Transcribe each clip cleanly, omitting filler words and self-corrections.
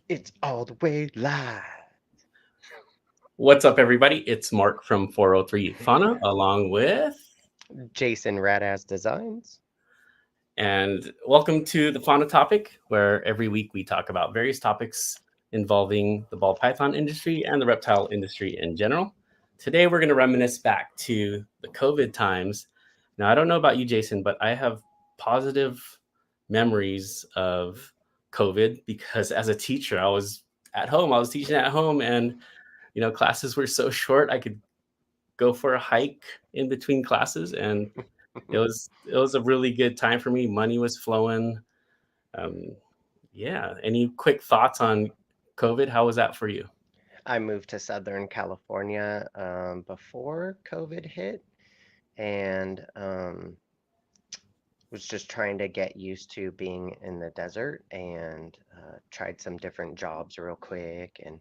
It's all the way live. What's up, everybody? It's Mark from 403 Fauna, along with, Jason Radass Designs. and welcome to the Fauna Topic, where every week we talk about various topics involving the ball python industry and the reptile industry in general. Today, we're going to reminisce back to the COVID times. Now, I don't know about you, Jason, but I have positive memories of COVID because as a teacher, I was at home, I was teaching at home, and classes were so short. I could go for a hike in between classes, and it was a really good time for me. Money was flowing. Um, yeah. Any quick thoughts on COVID? How was that for you? I moved to Southern California before COVID hit and was just trying to get used to being in the desert and tried some different jobs real quick. And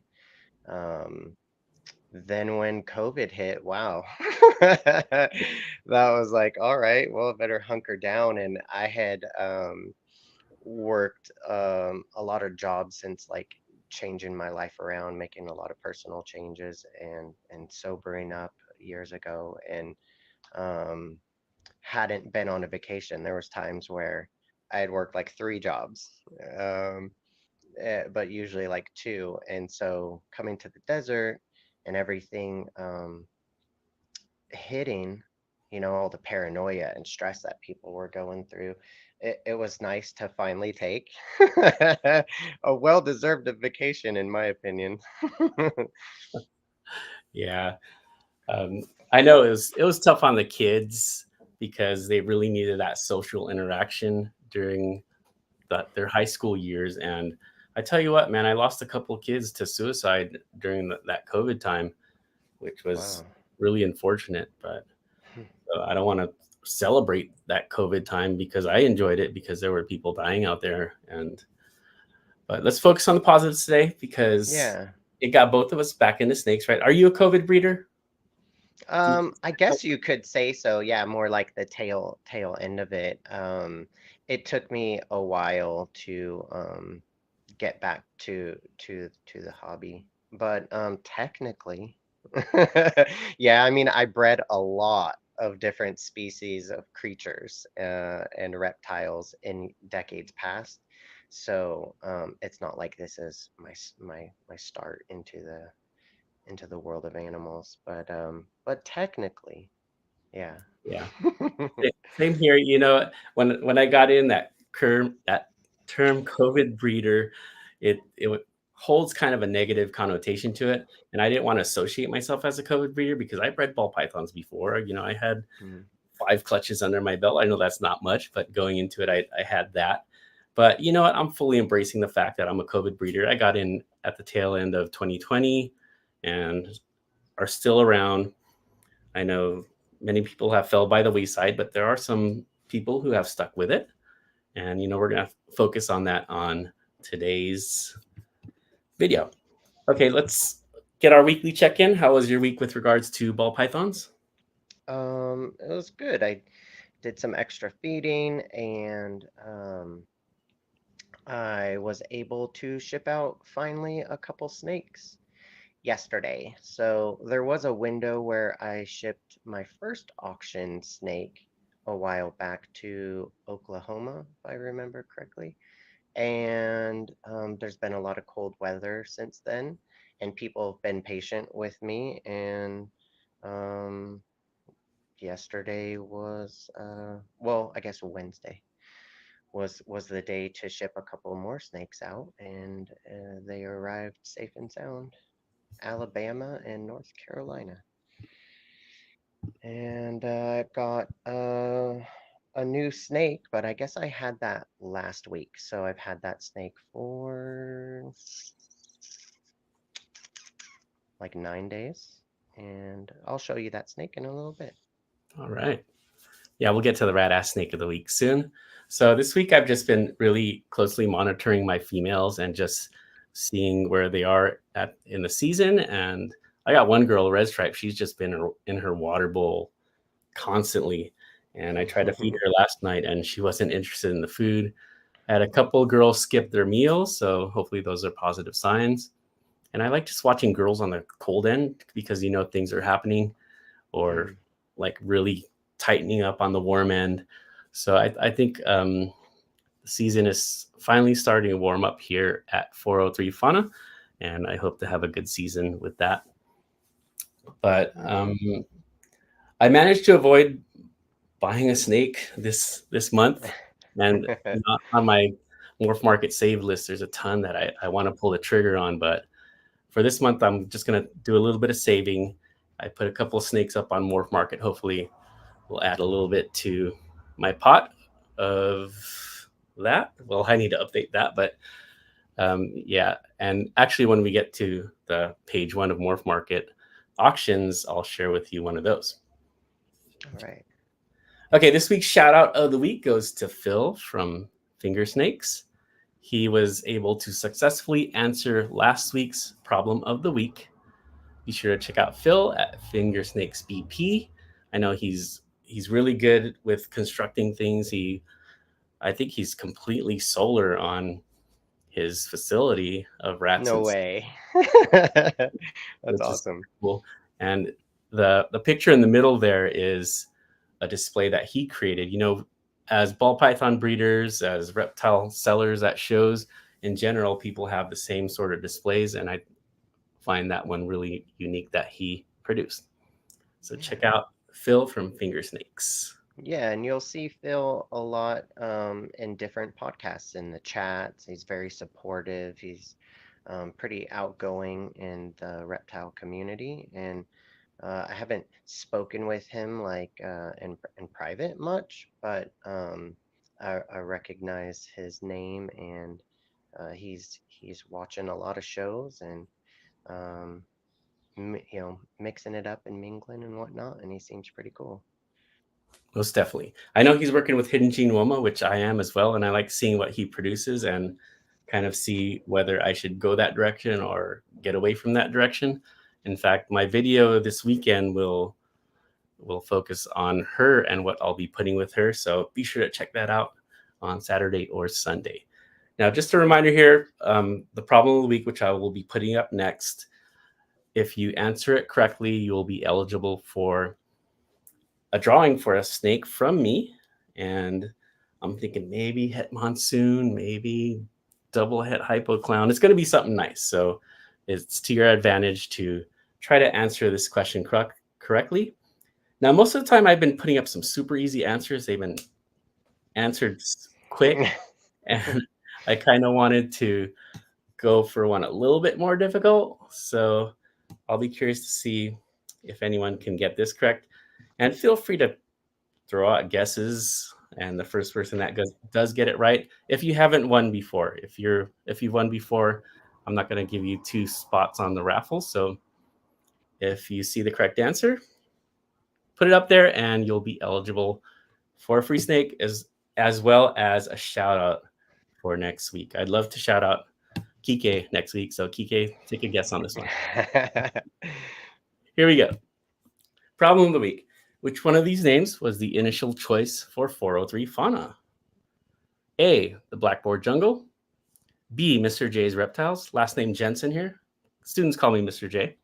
um, then when COVID hit, wow, that was like, all right, well, I better hunker down. And I had worked a lot of jobs since like changing my life around, making a lot of personal changes and sobering up years ago and um hadn't been on a vacation. There was times where I had worked like three jobs. Um but usually like two. And so coming to the desert and everything hitting, all the paranoia and stress that people were going through, it was nice to finally take a well-deserved vacation, in my opinion. Yeah. Um, I know it was tough on the kids because they really needed that social interaction during their high school years. And I tell you what, man, I lost a couple of kids to suicide during that COVID time, which was Wow. really unfortunate. But I don't want to celebrate that COVID time because I enjoyed it because there were people dying out there. And but let's focus on the positives today because Yeah. it got both of us back into snakes, right? Are you a COVID breeder? Do you, I guess you could say so. Yeah, more like the tail end of it. It took me a while to get back to the hobby, but technically, yeah, I mean, I bred a lot of different species of creatures and reptiles in decades past. So it's not like this is my start into the world of animals, but technically, yeah. yeah. Same here. When I got in that term COVID breeder, it holds kind of a negative connotation to it, and I didn't want to associate myself as a COVID breeder because I bred ball pythons before. I had Mm. 5 clutches under my belt. I know that's not much, but going into it, I had that. But you know what? I'm fully embracing the fact that I'm a COVID breeder. I got in at the tail end of 2020 and are still around. I know many people have fell by the wayside, but there are some people who have stuck with it. And, we're going to focus on that on today's video. Okay, let's get our weekly check in. How was your week with regards to ball pythons? It was good. I did some extra feeding and I was able to ship out finally a couple snakes yesterday. So there was a window where I shipped my first auction snake a while back to Oklahoma, if I remember correctly. And there's been a lot of cold weather since then, and people have been patient with me. And um, yesterday was, well, I guess Wednesday was the day to ship a couple more snakes out, and they arrived safe and sound, Alabama and North Carolina. And I've got a new snake, but I guess I had that last week. So I've had that snake for like 9 days. And I'll show you that snake in a little bit. All right. Yeah, we'll get to the rat ass snake of the week soon. So this week I've just been really closely monitoring my females and just seeing where they are at in the season. And I got one girl, Red Stripe. She's just been in her water bowl constantly. And I tried to feed her last night, and she wasn't interested in the food. I had a couple girls skip their meals, so hopefully those are positive signs. And I like just watching girls on the cold end because things are happening or like really tightening up on the warm end. So I think the season is finally starting to warm up here at 403 Fauna, and I hope to have a good season with that. But I managed to avoid buying a snake this month, and not on my Morph Market save list. There's a ton that I want to pull the trigger on, but for this month, I'm just gonna do a little bit of saving. I put a couple of snakes up on Morph Market. Hopefully, we'll add a little bit to my pot of that. Well, I need to update that, but yeah. And actually, when we get to the page 1 of Morph Market auctions, I'll share with you one of those. All right. Okay, this week's shout out of the week goes to Phil from Finger Snakes. He was able to successfully answer last week's problem of the week. Be sure to check out Phil at Finger Snakes BP. I know he's really good with constructing things. I think he's completely solar on his facility of rats. No way. That's awesome. Cool. And the picture in the middle there is a display that he created. As ball python breeders, as reptile sellers at shows, in general, people have the same sort of displays, and I find that one really unique that he produced. So check out Phil from Finger Snakes. Yeah, and you'll see Phil a lot in different podcasts in the chats. He's very supportive. He's pretty outgoing in the reptile community, and I haven't spoken with him like in private much, but I recognize his name, and he's watching a lot of shows and mixing it up and mingling and whatnot, and he seems pretty cool. Most definitely. I know he's working with Hidden Gene Woma, which I am as well, and I like seeing what he produces and kind of see whether I should go that direction or get away from that direction. In fact, my video this weekend will focus on her and what I'll be putting with her. So be sure to check that out on Saturday or Sunday. Now, just a reminder here, the problem of the week, which I will be putting up next, if you answer it correctly, you will be eligible for a drawing for a snake from me. And I'm thinking maybe Het Monsoon, maybe double Het Hypo Clown. It's going to be something nice. So it's to your advantage to try to answer this question correctly. Now, most of the time I've been putting up some super easy answers. They've been answered quick. And I kind of wanted to go for one a little bit more difficult. So I'll be curious to see if anyone can get this correct. And feel free to throw out guesses. And the first person that does get it right, if you haven't won before, if you've won before, I'm not going to give you 2 spots on the raffle. So if you see the correct answer, put it up there and you'll be eligible for a free snake as well as a shout out for next week. I'd love to shout out Kike next week. So Kike, take a guess on this one. Here we go. Problem of the week. Which one of these names was the initial choice for 403 Fauna? A, the Blackboard Jungle. B, Mr. J's Reptiles. Last name Jensen here. Students call me Mr. J.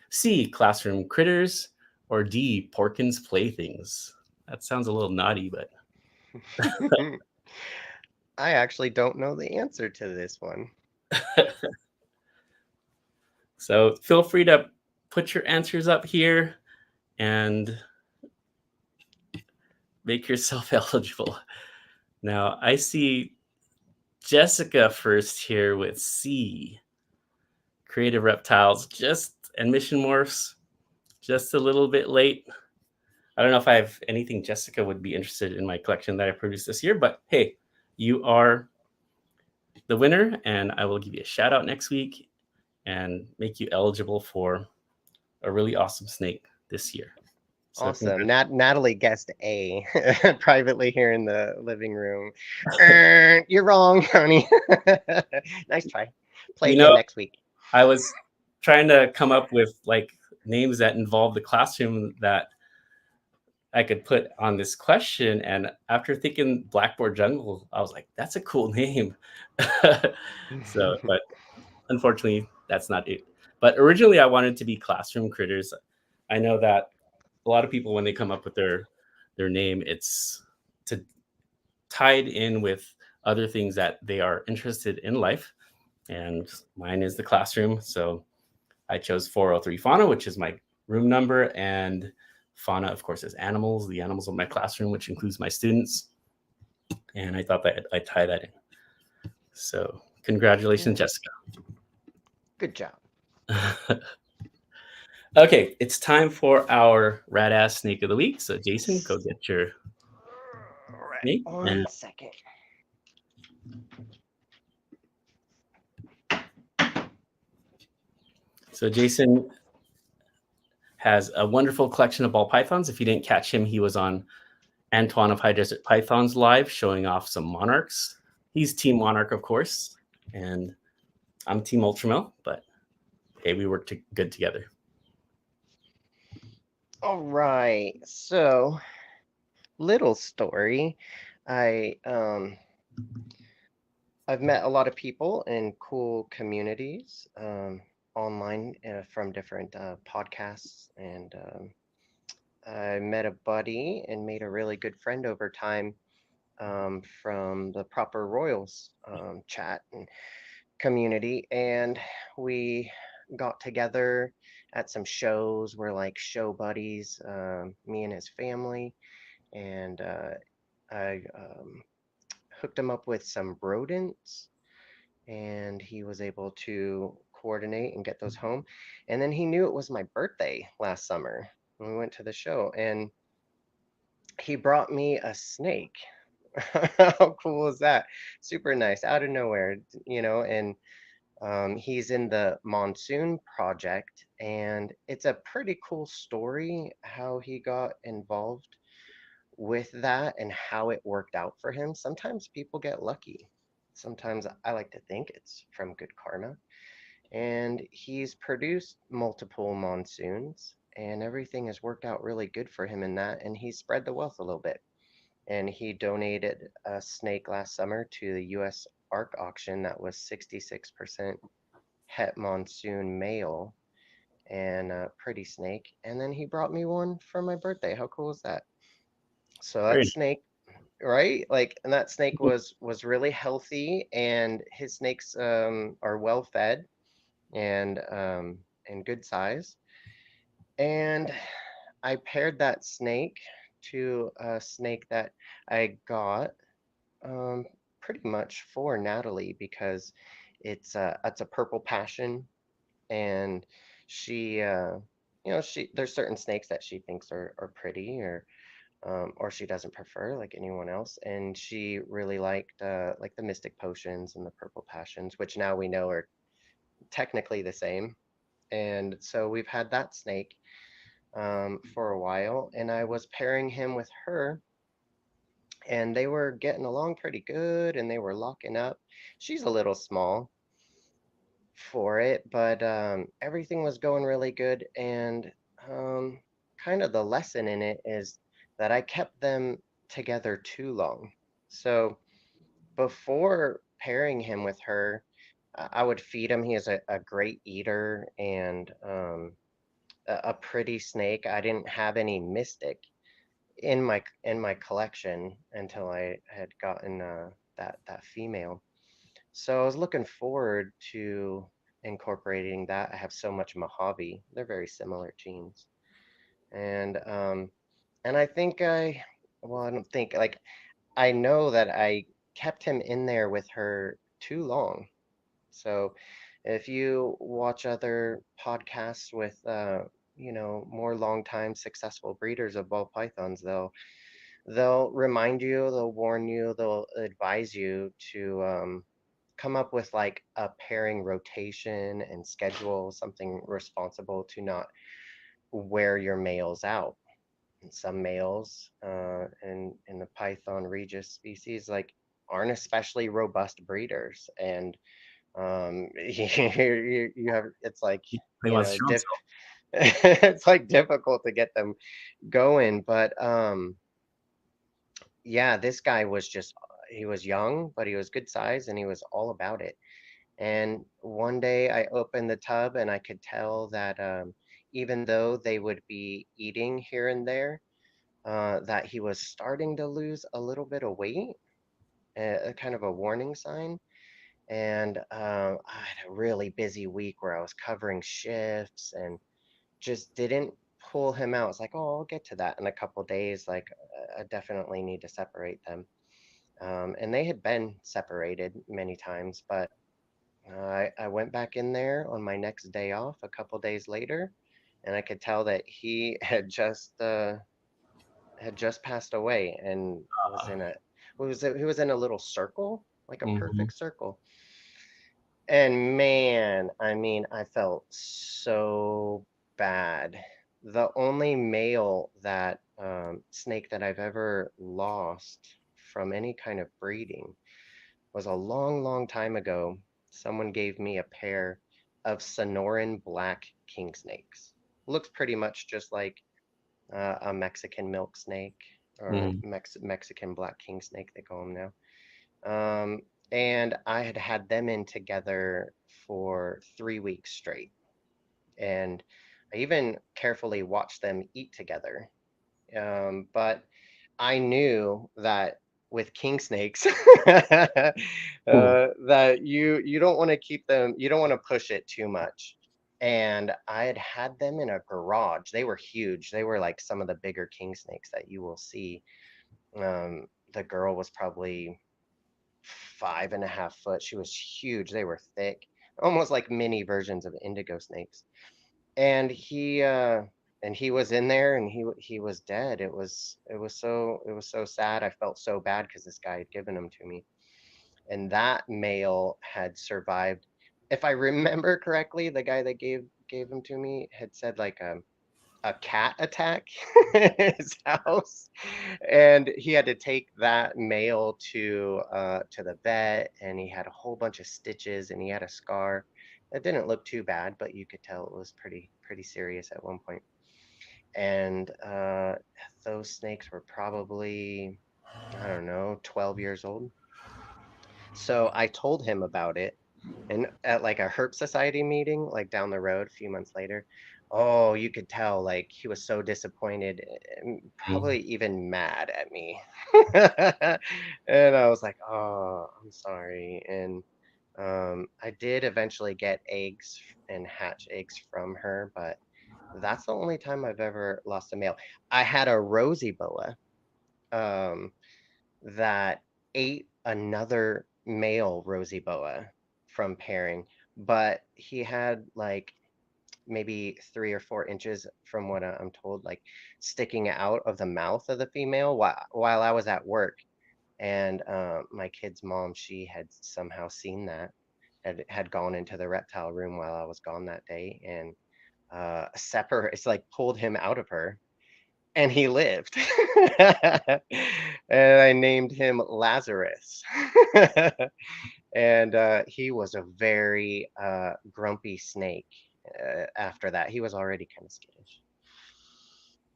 C, Classroom Critters. Or D, Porkins Playthings. That sounds a little naughty, but... I actually don't know the answer to this one. So feel free to put your answers up here and make yourself eligible. Now, I see Jessica first here with C. Creative Reptiles, and Mission Morphs, just a little bit late. I don't know if I have anything Jessica would be interested in my collection that I produced this year, but hey, you are the winner, and I will give you a shout out next week and make you eligible for a really awesome snake this year. So awesome. Natalie guessed A privately here in the living room. You're wrong, honey. Nice try. Play again next week. I was trying to come up with like names that involve the classroom that I could put on this question. And after thinking Blackboard Jungle, I was like, that's a cool name. So, but unfortunately, that's not it. But originally, I wanted to be Classroom Critters. I know that a lot of people, when they come up with their name, it's to tied in with other things that they are interested in life. And mine is the classroom. So I chose 403 Fauna, which is my room number, and Fauna, of course, is animals, the animals of my classroom, which includes my students. And I thought that I'd tie that in. So congratulations, Jessica. Good job. Okay, it's time for our rad ass snake of the week. So Jason, go get your All right, snake. one second. So Jason has a wonderful collection of ball pythons. If you didn't catch him, he was on Antoine of High Desert Pythons live showing off some monarchs. He's Team Monarch, of course, and I'm Team Ultramel, but hey, we work good together. All right, so little story. I've met a lot of people in cool communities online from different podcasts, and I met a buddy and made a really good friend over time from the Proper Royals chat and community, and we got together at some shows. We're like show buddies, me and his family, and I hooked him up with some rodents, and he was able to coordinate and get those home. And then he knew it was my birthday last summer when we went to the show, and he brought me a snake. How cool is that? Super nice, out of nowhere, and he's in the Monsoon Project, and it's a pretty cool story how he got involved with that and how it worked out for him. Sometimes people get lucky. Sometimes I like to think it's from good karma. And he's produced multiple monsoons, and everything has worked out really good for him in that. And he's spread the wealth a little bit. And he donated a snake last summer to the US ARC auction that was 66% het monsoon male and a pretty snake. And then he brought me one for my birthday. How cool is that? So that Very snake, right? Like, and that snake was really healthy, and his snakes are well fed and good size. And I paired that snake to a snake that I got um, pretty much for Natalie because it's a purple passion, and she she there's certain snakes that she thinks are pretty or she doesn't prefer like anyone else, and she really liked like the Mystic Potions and the Purple Passions, which now we know are technically the same. And so we've had that snake for a while, and I was pairing him with her, and they were getting along pretty good, and they were locking up. She's a little small for it, but everything was going really good. And um, kind of the lesson in it is that I kept them together too long. So before pairing him with her, I would feed him. He is a great eater and a pretty snake. I didn't have any mystic in my collection until I had gotten that female. So I was looking forward to incorporating that. I have so much Mojave. They're very similar genes. And I think I don't think like I know that I kept him in there with her too long. So if you watch other podcasts with more long time successful breeders of ball pythons, they'll remind you, they'll warn you, they'll advise you to come up with like a pairing rotation and schedule something responsible to not wear your males out. And some males in the Python Regis species like aren't especially robust breeders, and you have it's like He wants to show himself. It's like difficult to get them going, but yeah, this guy was just he was young, but he was good size and he was all about it. And one day I opened the tub and I could tell that even though they would be eating here and there, that he was starting to lose a little bit of weight, a kind of a warning sign. And I had a really busy week where I was covering shifts and just didn't pull him out. It's like, oh, I'll get to that in a couple days. Like, I definitely need to separate them. And they had been separated many times, but I went back in there on my next day off a couple days later, and I could tell that he had just passed away and was in a he was in a little circle, like a Mhm. perfect circle. And man, I mean, I felt so bad. The only male that snake that I've ever lost from any kind of breeding was a long, long time ago. Someone gave me a pair of Sonoran black king snakes. Looks pretty much just like a Mexican milk snake or Mhm. Mexican black king snake, they call them now. Um, and I had had them in together for 3 weeks straight. And I even carefully watched them eat together. But I knew that with king snakes, Mm. that you don't want to keep them, you don't want to push it too much. And I had had them in a garage. They were huge. They were like some of the bigger king snakes that you will see. The girl was probably 5.5 foot. She was huge. They were thick, almost like mini versions of indigo snakes. And he was in there and he was dead. It was so sad. I felt so bad because this guy had given him to me. And that male had survived. If I remember correctly, the guy that gave him to me had said like a cat attack in his house, and he had to take that male to the vet, and he had a whole bunch of stitches, and he had a scar that didn't look too bad, but you could tell it was pretty serious at one point. And those snakes were probably, I don't know, 12 years old. So I told him about it, and at like a Herp Society meeting, like down the road a few months later, oh, you could tell like he was so disappointed and Mhm. probably even mad at me. And I was like, oh, I'm sorry. And I did eventually get eggs and hatch eggs from her, but that's the only time I've ever lost a male. I had a rosy boa um, that ate another male rosy boa from pairing, but he had like maybe 3 or 4 inches from what I'm told, like sticking out of the mouth of the female while I was at work. And my kid's mom, she had somehow seen that, had gone into the reptile room while I was gone that day, and it's like pulled him out of her and he lived. And I named him Lazarus. And he was a very grumpy snake after that. He was already kind of skittish.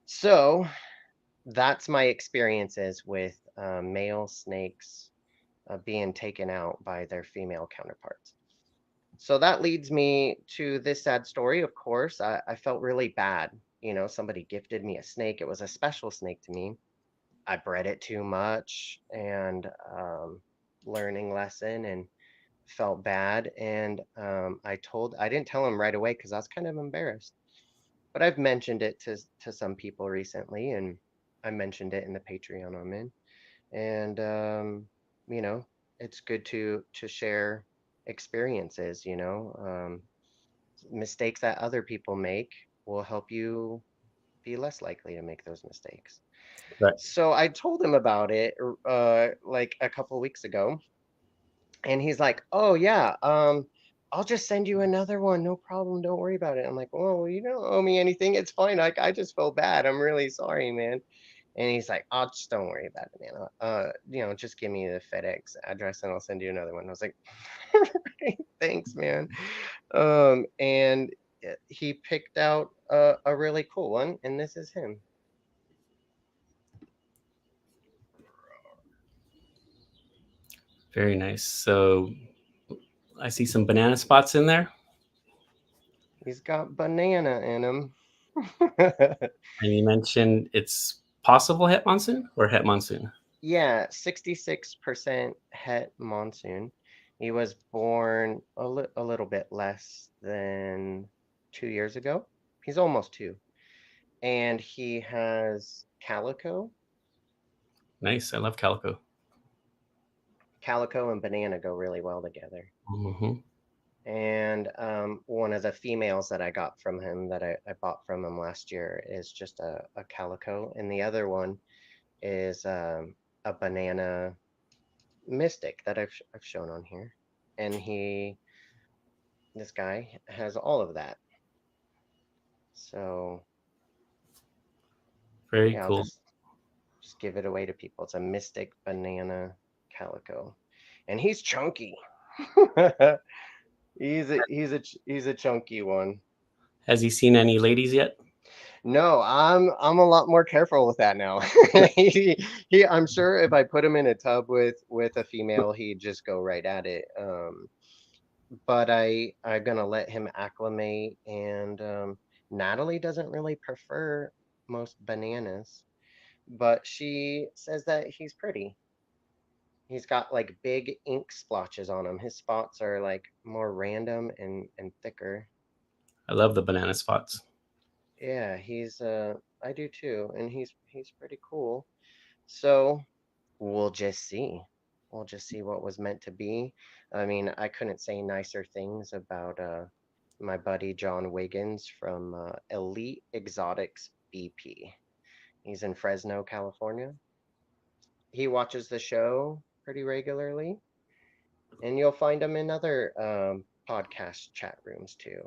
So that's my experiences with male snakes being taken out by their female counterparts. So that leads me to this sad story, of course. I felt really bad. Somebody gifted me a snake. It was a special snake to me. I bred it too much and learning lesson and felt bad. And I didn't tell him right away because I was kind of embarrassed. But I've mentioned it to some people recently, and I mentioned it in the Patreon I'm in. And you know, it's good to share experiences. Mistakes that other people make will help you be less likely to make those mistakes. Right. So I told him about it like a couple weeks ago, and he's like, "Oh yeah, I'll just send you another one, no problem, don't worry about it." I'm like, "Oh, you don't owe me anything. It's fine. Like I just feel bad. I'm really sorry, man." And he's like, "Oh, just don't worry about it, man. Just give me the FedEx address and I'll send you another one." I was like, "Thanks, man." And he picked out a really cool one, and this is him. Very nice. So I see some banana spots in there. He's got banana in him. And you mentioned it's possible het monsoon or het monsoon? Yeah, 66% het monsoon. He was born a little bit less than 2 years ago. He's almost two. And he has calico. Nice. I love calico. Calico and banana go really well together. Mm-hmm. And one of the females that I got from him that I bought from him last year is just a calico, and the other one is a banana mystic that I've shown on here, and this guy has all of that. So Very yeah, I'll cool. just give it away to people. It's a mystic banana calico, and he's chunky. He's a chunky one. Has he seen any ladies yet? No, I'm a lot more careful with that now. I'm sure if I put him in a tub with a female, he'd just go right at it. But I'm gonna let him acclimate, and Natalie doesn't really prefer most bananas, but she says that he's pretty. He's got like big ink splotches on him. His spots are like more random and thicker. I love the banana spots. Yeah, I do too, and he's pretty cool. So we'll just see. We'll just see what was meant to be. I mean, I couldn't say nicer things about my buddy John Wiggins from Elite Exotics BP. He's in Fresno, California. He watches the show pretty regularly, and you'll find him in other podcast chat rooms too.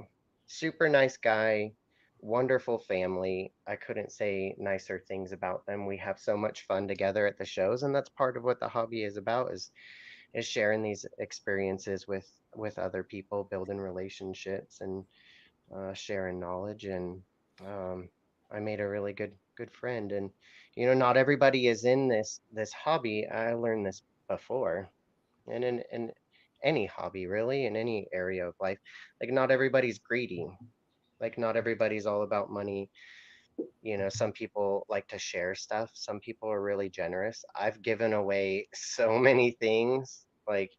Super nice guy, wonderful family. I couldn't say nicer things about them. We have so much fun together at the shows, and that's part of what the hobby is about is sharing these experiences with other people, building relationships, and sharing knowledge. And um, I made a really good friend. And not everybody is in this hobby. I learned this before, and in any hobby really, in any area of life, like not everybody's greedy. Like not everybody's all about money. Some people like to share stuff. Some people are really generous. I've given away so many things, like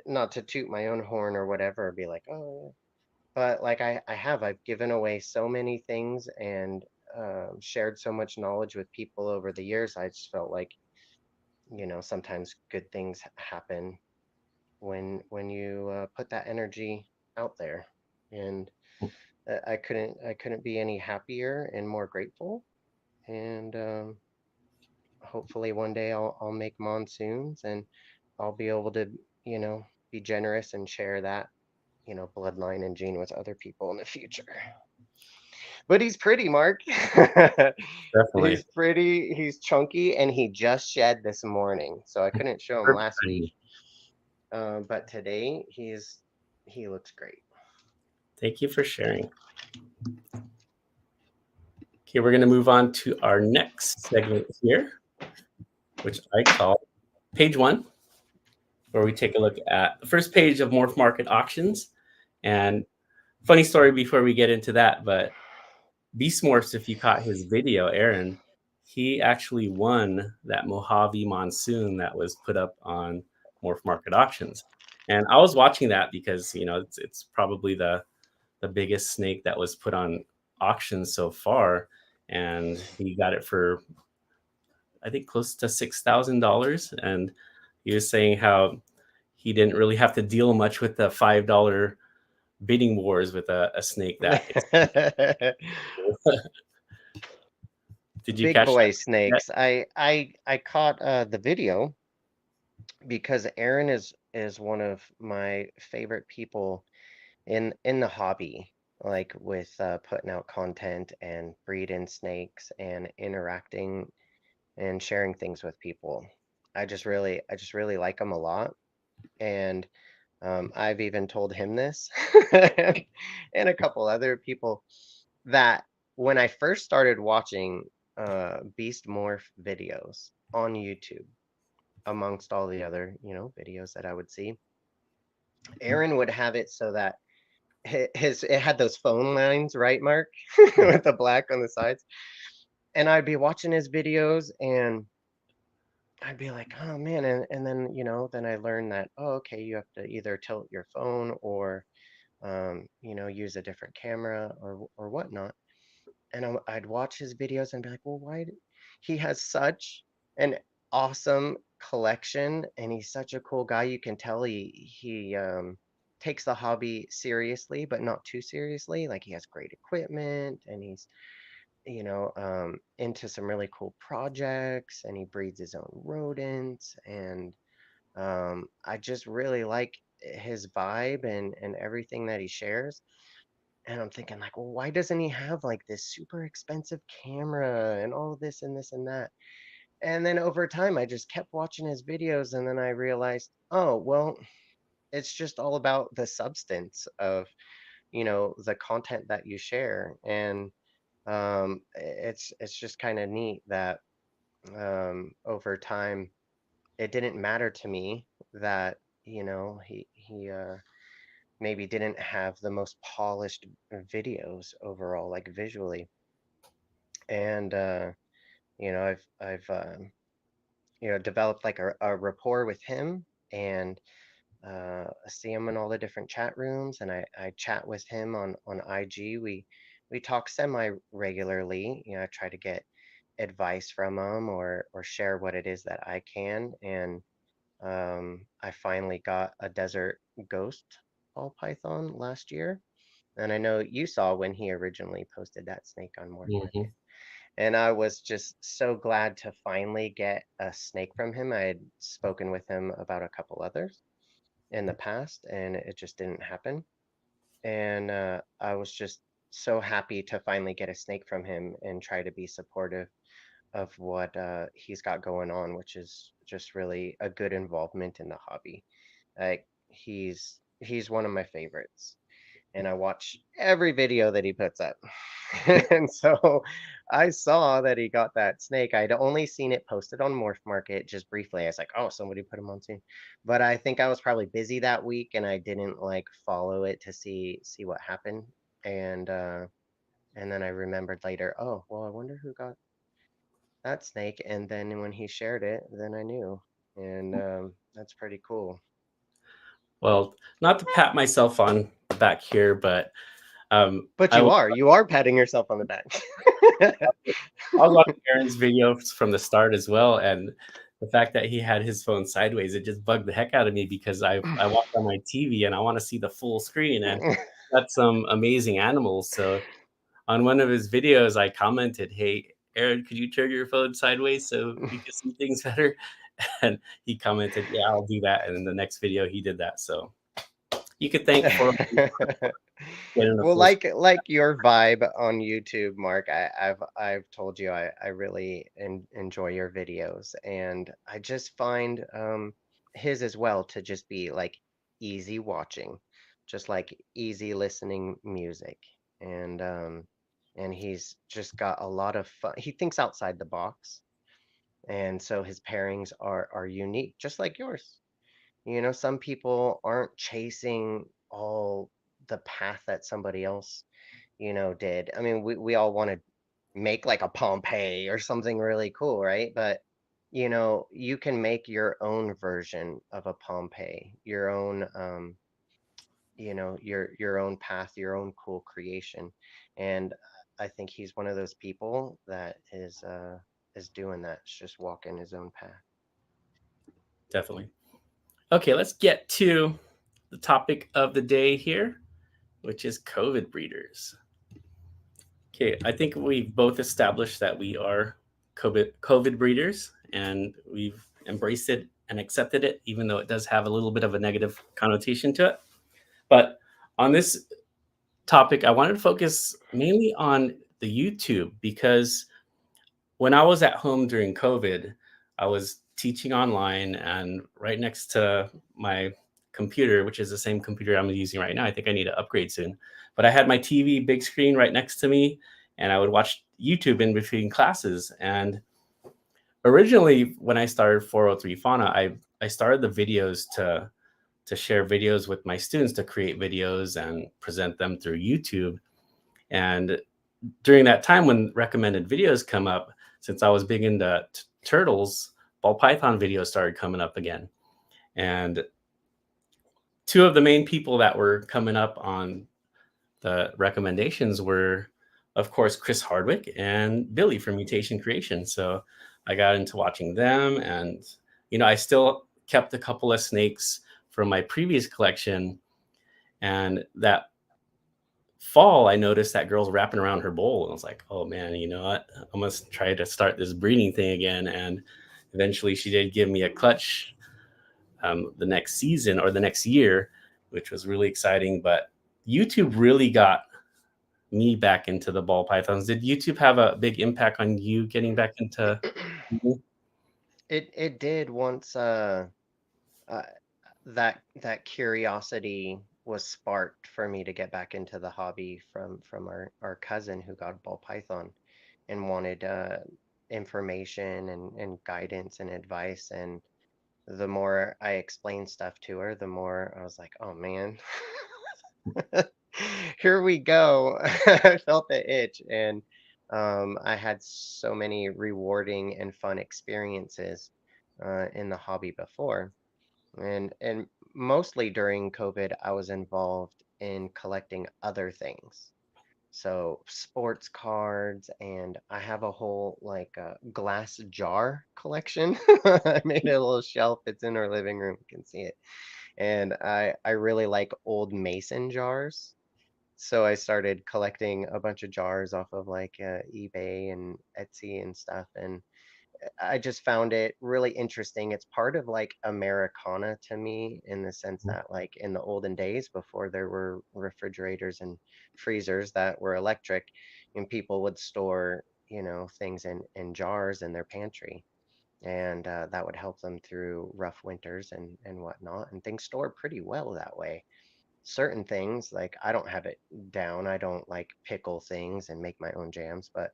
not to toot my own horn or whatever, be like, oh, but like I've given away so many things and shared so much knowledge with people over the years. I just felt like, sometimes good things happen when you put that energy out there. And I couldn't be any happier and more grateful. And hopefully one day I'll make monsoons and I'll be able to, be generous and share that, bloodline and gene with other people in the future. But he's pretty, Mark. Definitely. He's pretty, he's chunky, and he just shed this morning. So I couldn't show him last week. But today he looks great. Thank you for sharing. Okay, we're going to move on to our next segment here, which I call Page 1, where we take a look at the first page of Morph Market Auctions. And funny story before we get into that, but Beast Morphs, if you caught his video, Aaron, he actually won that Mojave Monsoon that was put up on Morph Market Auctions. And I was watching that because, it's probably the biggest snake that was put on auction so far. And he got it for, I think, close to $6,000. And he was saying how he didn't really have to deal much with the $5 bidding wars with a snake that Did you Big catch boy that? snakes. I caught the video because Aaron is one of my favorite people in the hobby, like with putting out content and breeding snakes and interacting and sharing things with people. I just really like him a lot, and I've even told him this and a couple other people that when I first started watching Beast Morph videos on YouTube, amongst all the other, videos that I would see, Aaron would have it so that his it had those phone lines, right, Mark, with the black on the sides. And I'd be watching his videos and I'd be like, oh man, and then then I learned that, oh, okay, you have to either tilt your phone or use a different camera or whatnot. And I'd watch his videos and be like, well, he has such an awesome collection and he's such a cool guy. You can tell he takes the hobby seriously, but not too seriously. Like he has great equipment and he's into some really cool projects and he breeds his own rodents and I just really like his vibe and everything that he shares. And I'm thinking like, well, why doesn't he have like this super expensive camera and all this and this and that? And then over time, I just kept watching his videos, and then I realized, oh, well, it's just all about the substance of, the content that you share. And it's just kind of neat that over time, it didn't matter to me that, he maybe didn't have the most polished videos overall, like visually. And I've developed like a rapport with him and see him in all the different chat rooms, and I chat with him on IG. We talk semi regularly. I try to get advice from him or share what it is that I can. And I finally got a desert ghost ball python last year. And I know you saw when he originally posted that snake on Morph Mhm. Market. And I was just so glad to finally get a snake from him. I had spoken with him about a couple others in the past, and it just didn't happen. And I was just so happy to finally get a snake from him and try to be supportive of what he's got going on, which is just really a good involvement in the hobby. Like he's one of my favorites and I watch every video that he puts up. And so I saw that he got that snake. I'd only seen it posted on Morph Market just briefly. I was like, oh, somebody put him on soon. But I think I was probably busy that week and I didn't like follow it to see what happened. And and then I remembered later, oh, well, I wonder who got that snake. And then when he shared it, then I knew. And that's pretty cool. Well, not to pat myself on the back here, but But I was you are patting yourself on the back. I was watching Aaron's videos from the start as well, and the fact that he had his phone sideways, it just bugged the heck out of me because I watch on my TV and I want to see the full screen, and that's some amazing animals. So on one of his videos, I commented, "Hey, Aaron, could you turn your phone sideways so we can see things better?" And he commented, "Yeah, I'll do that." And in the next video, he did that. So you could thank for getting the Well, full. like your vibe on YouTube, Mark, I've told you I really enjoy your videos, and I just find his as well to just be like easy watching, just like easy listening music, and and he's just got a lot of fun. He thinks outside the box, and so his pairings are unique, just like yours. Some people aren't chasing all the path that somebody else, did. I mean, we all want to make like a Pompeii or something really cool, right? But, you can make your own version of a Pompeii, your own, your own path, your own cool creation. And I think he's one of those people that is doing that. It's just walking his own path. Definitely. Okay, let's get to the topic of the day here, which is COVID breeders. Okay, I think we've both established that we are COVID breeders, and we've embraced it and accepted it, even though it does have a little bit of a negative connotation to it. But on this topic, I wanted to focus mainly on the YouTube because when I was at home during COVID, I was teaching online, and right next to my computer, which is the same computer I'm using right now. I think I need to upgrade soon. But I had my TV big screen right next to me, and I would watch YouTube in between classes. And originally, when I started 403 Fauna, I started the videos to share videos with my students, to create videos and present them through YouTube. And during that time when recommended videos come up, since I was big into turtles, ball python videos started coming up again. And two of the main people that were coming up on the recommendations were, of course, Chris Hardwick and Billy from Mutation Creation. So I got into watching them, and I still kept a couple of snakes from my previous collection. And that fall, I noticed that girl's wrapping around her bowl, and I was like, oh man, you know what? I must try to start this breeding thing again. And eventually she did give me a clutch the next season or the next year, which was really exciting. But YouTube really got me back into the ball pythons. Did YouTube have a big impact on you getting back into? It did once that curiosity was sparked for me to get back into the hobby from our cousin who got ball python and wanted information and guidance and advice. And the more I explained stuff to her, the more I was like, oh man, here we go. I felt the itch, and I had so many rewarding and fun experiences in the hobby before. And mostly during COVID, I was involved in collecting other things. So sports cards, and I have a whole like glass jar collection. I made a little shelf. It's in our living room. You can see it. And I really like old mason jars. So I started collecting a bunch of jars off of like eBay and Etsy and stuff. And I just found it really interesting. It's part of like Americana to me in the sense that like in the olden days before there were refrigerators and freezers that were electric, and people would store, things in jars in their pantry. And that would help them through rough winters and whatnot. And things store pretty well that way. Certain things, like I don't have it down. I don't like pickle things and make my own jams, but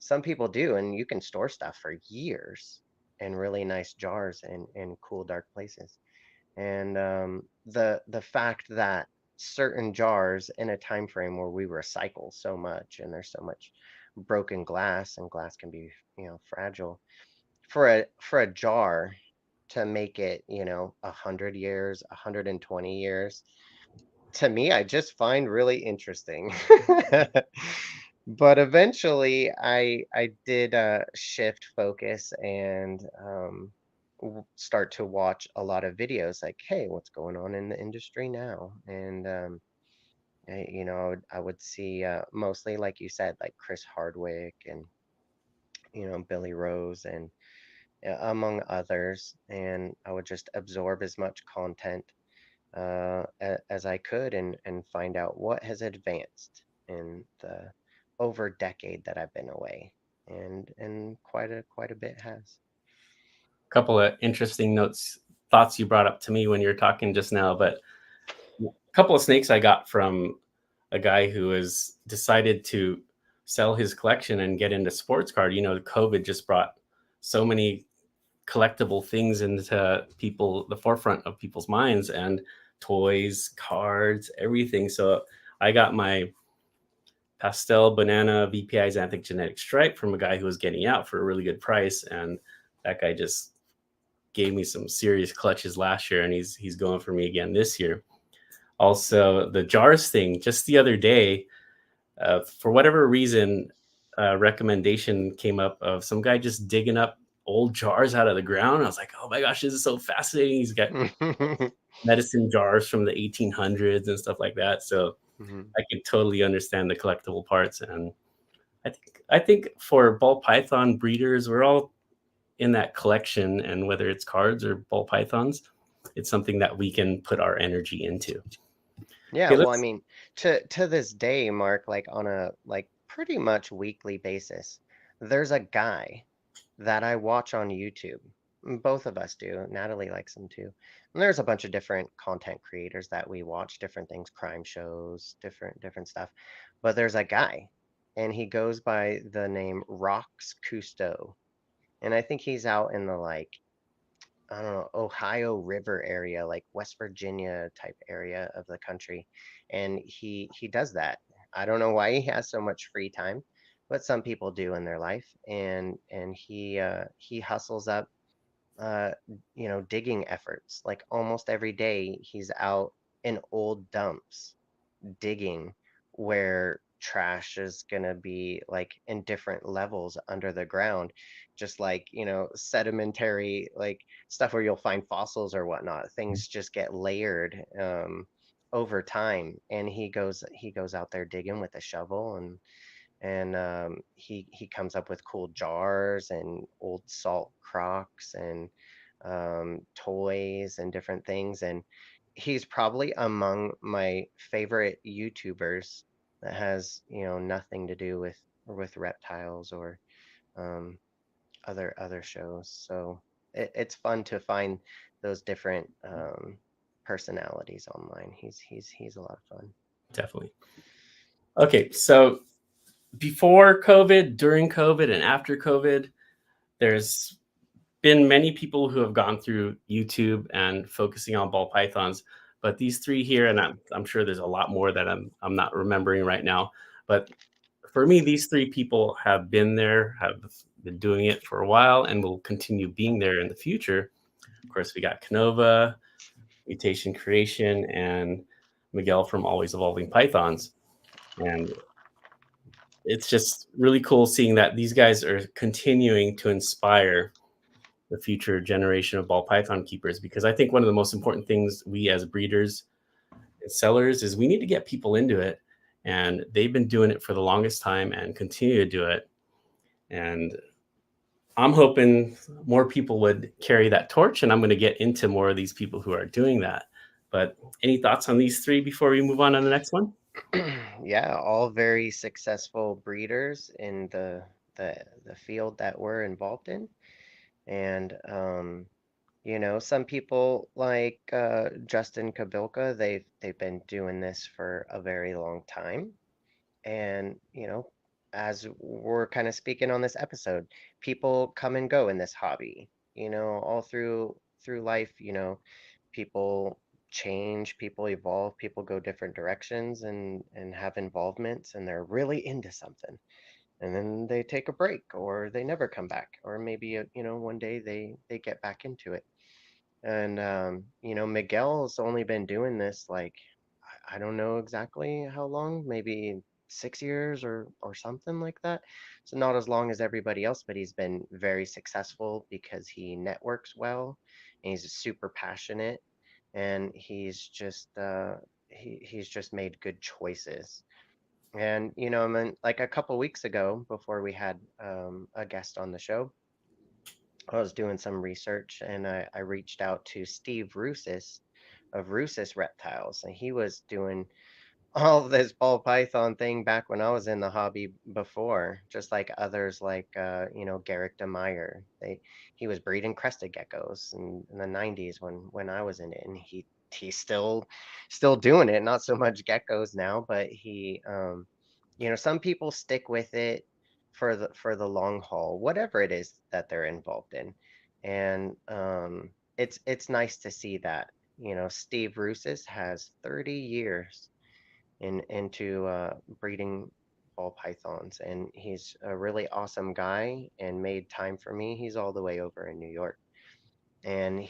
some people do, and you can store stuff for years in really nice jars in cool, dark places. And the fact that certain jars in a time frame where we recycle so much and there's so much broken glass, and glass can be, fragile, for a jar to make it, 100 years, 120 years, to me, I just find really interesting. But eventually, I did shift focus and start to watch a lot of videos like, hey, what's going on in the industry now? And I would see mostly, like you said, like Chris Hardwick and Billy Rose and among others, and I would just absorb as much content as I could and find out what has advanced in the over decade that I've been away, and quite a bit has. Couple of interesting thoughts you brought up to me when you were talking just now. But a couple of snakes I got from a guy who has decided to sell his collection and get into sports card. COVID just brought so many collectible things into the forefront of people's minds, and toys, cards, everything. So I got my pastel banana VPI Xanthic genetic stripe from a guy who was getting out for a really good price, and that guy just gave me some serious clutches last year, and he's going for me again this year. Also, the jars thing, just the other day, for whatever reason, a recommendation came up of some guy just digging up old jars out of the ground. I was like, oh my gosh, this is so fascinating. He's got medicine jars from the 1800s and stuff like that. So I can totally understand the collectible parts. And I think for ball python breeders, we're all in that collection, and whether it's cards or ball pythons, it's something that we can put our energy into. Yeah, Okay, well, I mean, to this day, Mark, like on a like pretty much weekly basis, there's a guy that I watch on YouTube. Both of us do. Natalie likes them too. And there's a bunch of different content creators that we watch, different things, crime shows, different stuff. But there's a guy, and he goes by the name Rox Cousteau. And I think he's out in the I don't know, Ohio River area, like West Virginia type area of the country. And he does that. I don't know why he has so much free time, but some people do in their life. And he hustles up uh, digging efforts. Like almost every day, he's out in old dumps digging where trash is going to be like in different levels under the ground, just like, sedimentary, like stuff where you'll find fossils or whatnot. Things just get layered over time. And he goes out there digging with a shovel and he comes up with cool jars and old salt crocks and toys and different things. And he's probably among my favorite YouTubers that has nothing to do with reptiles or um, other shows. So it's fun to find those different personalities online. He's a lot of fun. Definitely. Okay, so before COVID, during COVID, and after COVID, there's been many people who have gone through YouTube and focusing on ball pythons. But these three here, and I'm sure there's a lot more that I'm not remembering right now. But for me, these three people have been there, have been doing it for a while, and will continue being there in the future. Of course, we got Canova, Mutation Creation, and Miguel from Always Evolving Pythons. And it's just really cool seeing that these guys are continuing to inspire the future generation of ball python keepers, because I think one of the most important things we as breeders and sellers is we need to get people into it. And they've been doing it for the longest time and continue to do it. And I'm hoping more people would carry that torch, and I'm going to get into more of these people who are doing that. But any thoughts on these three before we move on to the next one? Yeah, all very successful breeders in the field that we're involved in. And some people like Justin Kabilka, they've been doing this for a very long time. And, as we're kind of speaking on this episode, people come and go in this hobby, all through life, people change, people evolve, people go different directions and have involvements and they're really into something. And then they take a break or they never come back or maybe one day they get back into it. And Miguel's only been doing this like I don't know exactly how long, maybe 6 years or something like that. So not as long as everybody else, but he's been very successful because he networks well and he's super passionate and he's just made good choices. And I mean, like a couple weeks ago, before we had a guest on the show, I was doing some research and I reached out to Steve Rusis of Rusis Reptiles, and he was doing all this ball python thing back when I was in the hobby before, just like others like Garrick DeMeyer. He was breeding crested geckos in the 90s when I was in it, and he's still doing it. Not so much geckos now, but some people stick with it for the long haul, whatever it is that they're involved in. And it's nice to see that. Steve Rusis has 30 years into breeding ball pythons, and he's a really awesome guy and made time for me. He's all the way over in New York, and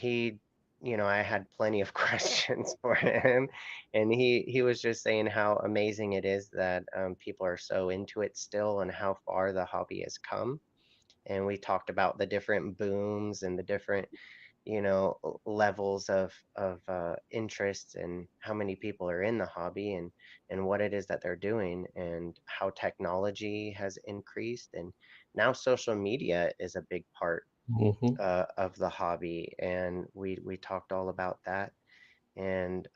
I had plenty of questions for him, and he was just saying how amazing it is that people are so into it still and how far the hobby has come. And we talked about the different booms and the different levels of interest and how many people are in the hobby and what it is that they're doing and how technology has increased, and now social media is a big part Mm-hmm. of the hobby, and we talked all about that. And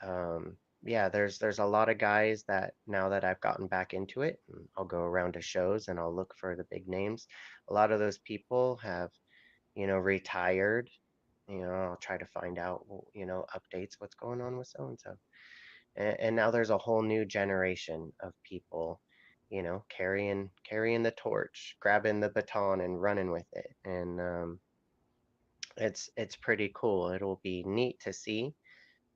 yeah, there's a lot of guys that now that I've gotten back into it, I'll go around to shows and I'll look for the big names. A lot of those people have retired I'll try to find out, updates, what's going on with so and so. And now there's a whole new generation of people, carrying the torch, grabbing the baton and running with it. And it's pretty cool. It'll be neat to see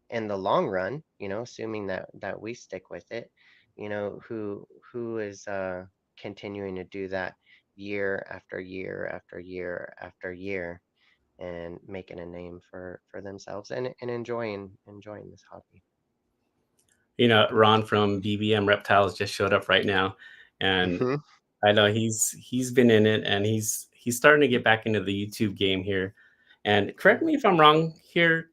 in the long run, assuming that we stick with it, who is continuing to do that year after year after year after year, and making a name for themselves, and enjoying this hobby. Ron from BBM Reptiles just showed up right now, and Hmm. I know he's been in it, and he's starting to get back into the YouTube game here. And correct me if I'm wrong here,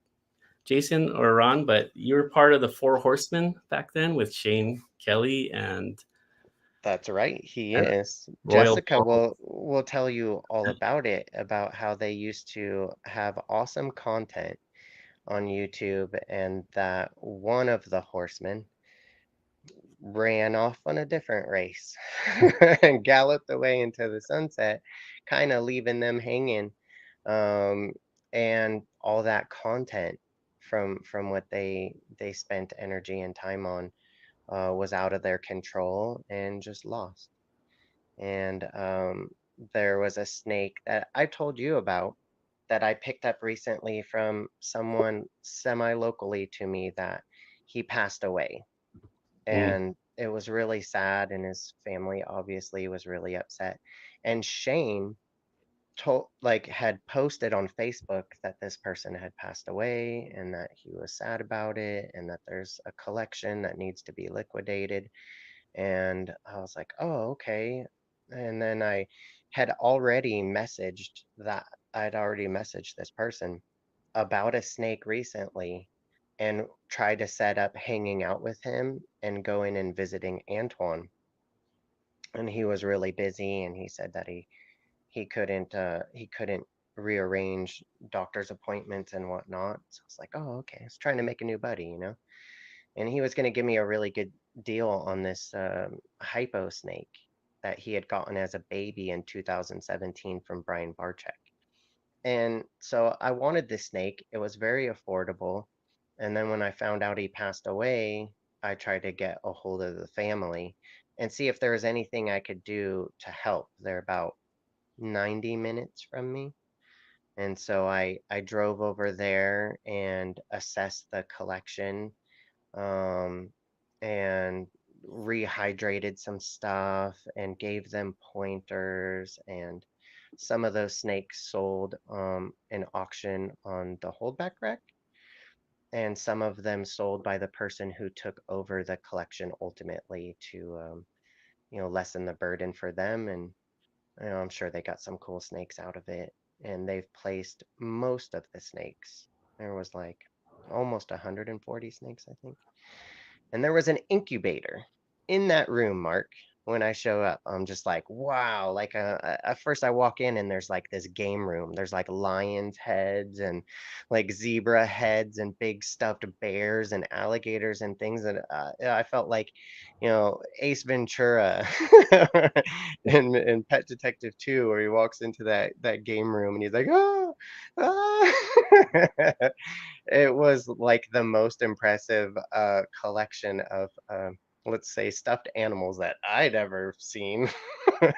Jason or Ron, but you were part of the Four Horsemen back then with Shane Kelly and That's right, he uh, is. Royal Jessica Paul. will tell you all about it, about how they used to have awesome content on YouTube, and that one of the horsemen ran off on a different race and galloped away into the sunset, kind of leaving them hanging. Um, and all that content from what they spent energy and time on was out of their control and just lost. And there was a snake that I told you about that I picked up recently from someone semi-locally to me, that he passed away. Mm, And it was really sad, and his family obviously was really upset. And Shane had posted on Facebook that this person had passed away and that he was sad about it, and that there's a collection that needs to be liquidated. And I was like, oh, okay. And then I'd already messaged this person about a snake recently, and tried to set up hanging out with him and going and visiting Antoine. And he was really busy, and he said that he couldn't rearrange doctor's appointments and whatnot. So I was like, oh, okay. I was trying to make a new buddy. And he was going to give me a really good deal on this hypo snake that he had gotten as a baby in 2017 from Brian Barczyk. And so I wanted this snake. It was very affordable. And then when I found out he passed away, I tried to get a hold of the family and see if there was anything I could do to help. They're about 90 minutes from me. And so I drove over there and assessed the collection, um, and rehydrated some stuff and gave them pointers. And some of those snakes sold in auction on the holdback rack, and some of them sold by the person who took over the collection ultimately to lessen the burden for them. And I'm sure they got some cool snakes out of it. And they've placed most of the snakes. There was like almost 140 snakes, I think. And there was an incubator in that room, Mark. When I show up, I'm just like, wow. Like, at first I walk in and there's like this game room. There's like lions' heads and like zebra heads and big stuffed bears and alligators and things. And I felt like, Ace Ventura in Pet Detective 2, where he walks into that game room and he's like, oh, ah. It was like the most impressive collection of, let's say, stuffed animals that I'd ever seen. I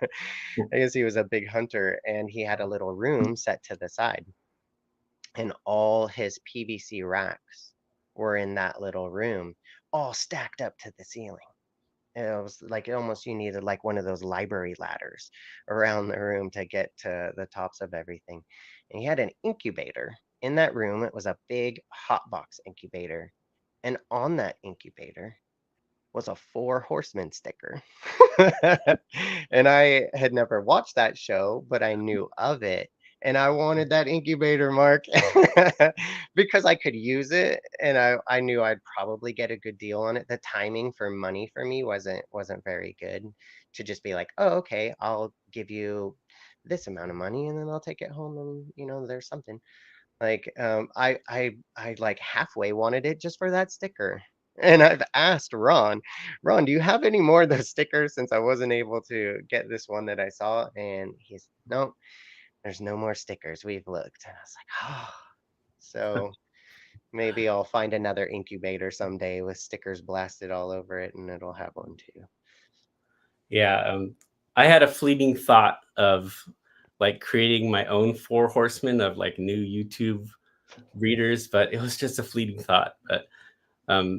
guess he was a big hunter, and he had a little room set to the side, and all his PVC racks were in that little room, all stacked up to the ceiling. And it was like almost you needed like one of those library ladders around the room to get to the tops of everything. And he had an incubator in that room. It was a big hot box incubator. And on that incubator was a Four Horsemen sticker. And I had never watched that show, but I knew of it. And I wanted that incubator, Mark, because I could use it, and I knew I'd probably get a good deal on it. The timing for money for me wasn't very good, to just be like, oh, okay, I'll give you this amount of money and then I'll take it home, and there's something. Like, I like halfway wanted it just for that sticker. And I've asked Ron, do you have any more of those stickers, since I wasn't able to get this one that I saw? And he's, no, there's no more stickers. We've looked. And I was like, oh. So maybe I'll find another incubator someday with stickers blasted all over it, and it'll have one too. Yeah, I had a fleeting thought of like creating my own four horsemen of like new YouTube readers, but it was just a fleeting thought. But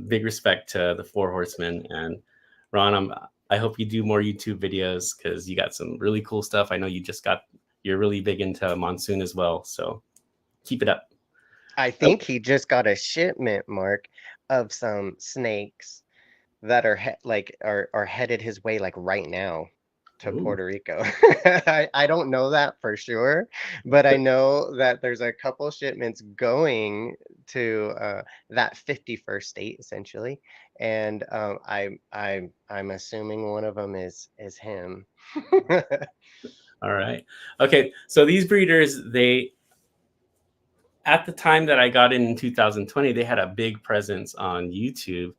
big respect to the four horsemen and Ron. I hope you do more YouTube videos because you got some really cool stuff. I know you're really big into monsoon as well, so keep it up. I Oh, think he just got a shipment, Mark, of some snakes that are are headed his way like right now to ooh. Puerto Rico. I don't know that for sure, but I know that there's a couple shipments going to that 51st state essentially, and I'm assuming one of them is him. All right. Okay, so these breeders, they at the time that I got in 2020, they had a big presence on YouTube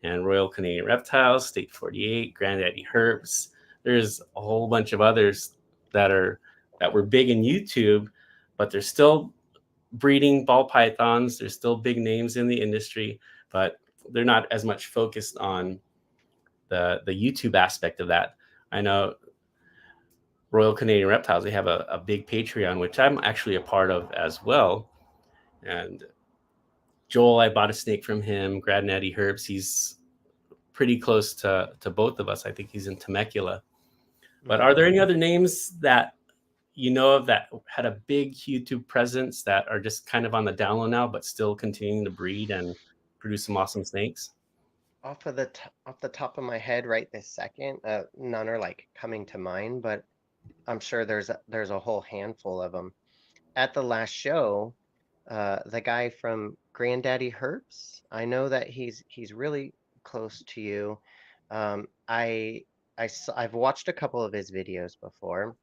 and Royal Canadian Reptiles, State 48, Granddaddy Herps. There's a whole bunch of others that are that were big in YouTube, but they're still breeding ball pythons. There's still big names in the industry, but they're not as much focused on the YouTube aspect of that. I know Royal Canadian Reptiles, they have a big Patreon, which I'm actually a part of as well. And Joel, I bought a snake from him. Granddaddy Herbs, he's pretty close to both of us. I think he's in Temecula. But are there Mhm. any other names that you know of that had a big YouTube presence that are just kind of on the down low now, but still continuing to breed and produce some awesome snakes? Off the top of my head right this second, none are like coming to mind, but I'm sure there's a whole handful of them. At the last show, the guy from Granddaddy Herps, I know that he's really close to you. I I've watched a couple of his videos before,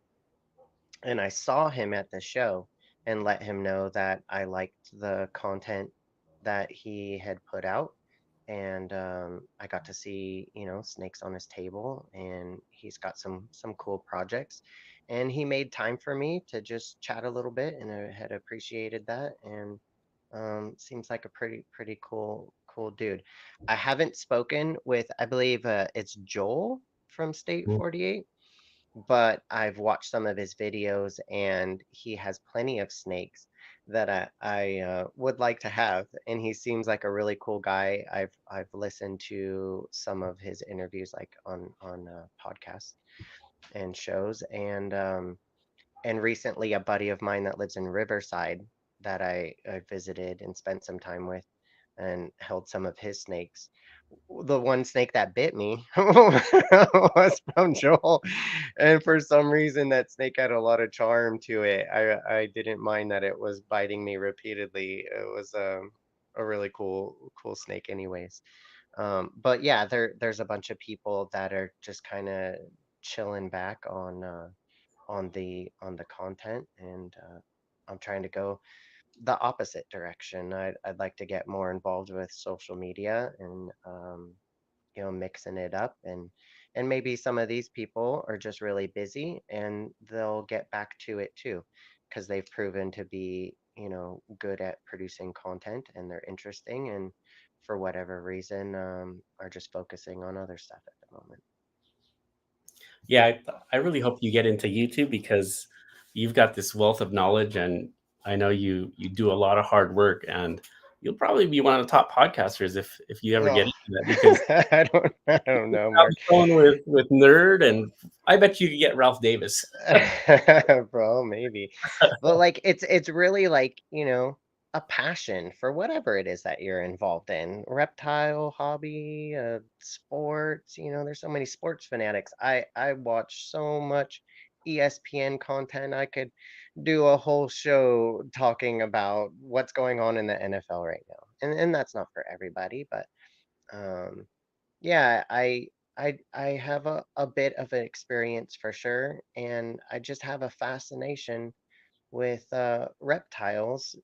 and I saw him at the show and let him know that I liked the content that he had put out. And I got to see, snakes on his table, and he's got some cool projects. And he made time for me to just chat a little bit, and I had appreciated that. And seems like a pretty cool dude. I haven't spoken with, I believe it's Joel from State 48, but I've watched some of his videos, and he has plenty of snakes that I would like to have. And he seems like a really cool guy. I've listened to some of his interviews, like on podcasts and shows, and recently a buddy of mine that lives in Riverside that I visited and spent some time with and held some of his snakes. The one snake that bit me was from Joel, and for some reason that snake had a lot of charm to it. I didn't mind that it was biting me repeatedly. It was a really cool snake, anyways. But yeah, there's a bunch of people that are just kind of chilling back on the content, and I'm trying to go the opposite direction. I'd like to get more involved with social media, and mixing it up, and maybe some of these people are just really busy, and they'll get back to it too, because they've proven to be, good at producing content, and they're interesting, and for whatever reason are just focusing on other stuff at the moment. Yeah, I really hope you get into YouTube because you've got this wealth of knowledge, and I know you do a lot of hard work, and you'll probably be one of the top podcasters if you ever get Oh, into that because I don't know, I'm Mark. going with nerd, and I bet you could get Ralph Davis. Bro, maybe. But like it's really like, a passion for whatever it is that you're involved in. Reptile hobby, sports, there's so many sports fanatics. I watch so much ESPN content. I could do a whole show talking about what's going on in the NFL right now. And that's not for everybody, but um yeah, I have a bit of an experience for sure, and I just have a fascination with reptiles,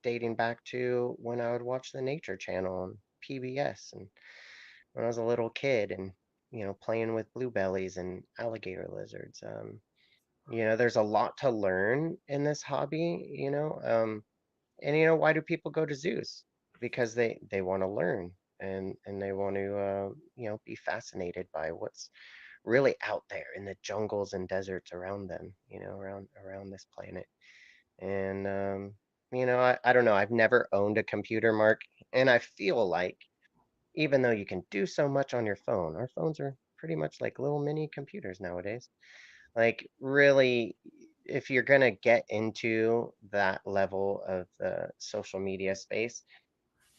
dating back to when I would watch the Nature Channel on PBS, and when I was a little kid, and playing with bluebellies and alligator lizards. There's a lot to learn in this hobby, And why do people go to zoos? Because they want to learn, and they want to be fascinated by what's really out there in the jungles and deserts around them, around this planet. And I don't know. I've never owned a computer, Mark, and I feel like even though you can do so much on your phone, our phones are pretty much like little mini computers nowadays. Like, really, if you're gonna get into that level of the social media space,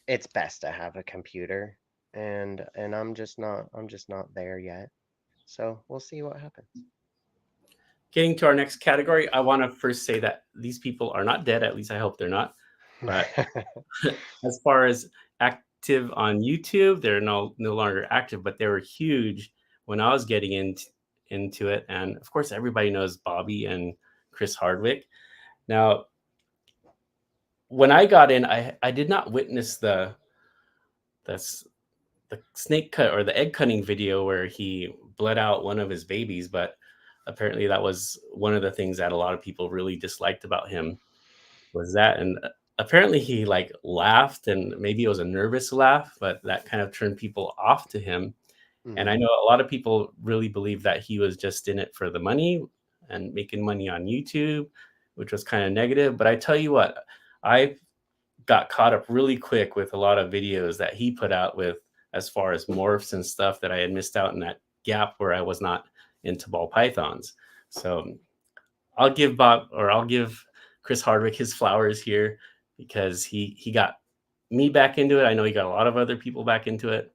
it's best to have a computer. And I'm just not there yet. So we'll see what happens. Getting to our next category, I want to first say that these people are not dead. At least I hope they're not. But as far as active on YouTube, they're no longer active, but they were huge when I was getting into it. And of course, everybody knows Bobby and Chris Hardwick. Now, when I got in, I did not witness the the snake cut or the egg cutting video where he bled out one of his babies, but apparently that was one of the things that a lot of people really disliked about him was that. And apparently he like laughed, and maybe it was a nervous laugh, but that kind of turned people off to him. And I Hmm. know a lot of people really believe that he was just in it for the money and making money on YouTube, which was kind of negative. But I tell you what, I got caught up really quick with a lot of videos that he put out with as far as morphs and stuff that I had missed out in that gap where I was not into ball pythons. So I'll give Chris Hardwick his flowers here because he got me back into it. I know he got a lot of other people back into it,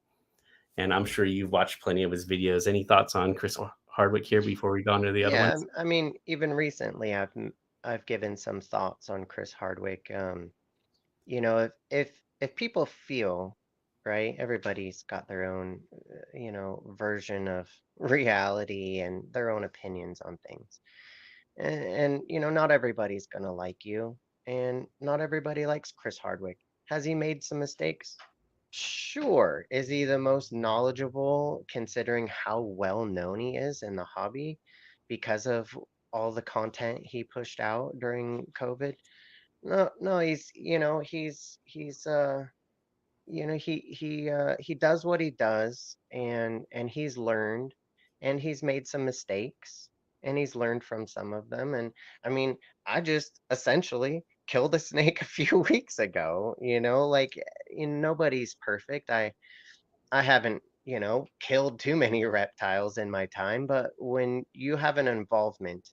and I'm sure you've watched plenty of his videos. Any thoughts on Chris Hardwick here before we go on to the other Yeah, ones? I mean, even recently, I've given some thoughts on Chris Hardwick. If people feel, right, everybody's got their own, version of reality and their own opinions on things. And not everybody's gonna like you, and not everybody likes Chris Hardwick. Has he made some mistakes? Sure. Is he the most knowledgeable considering how well known he is in the hobby because of all the content he pushed out during COVID? No, no, he does what he does, and he's learned, and he's made some mistakes, and he's learned from some of them. And I mean, I just essentially killed a snake a few weeks ago, like, nobody's perfect. I haven't, killed too many reptiles in my time, but when you have an involvement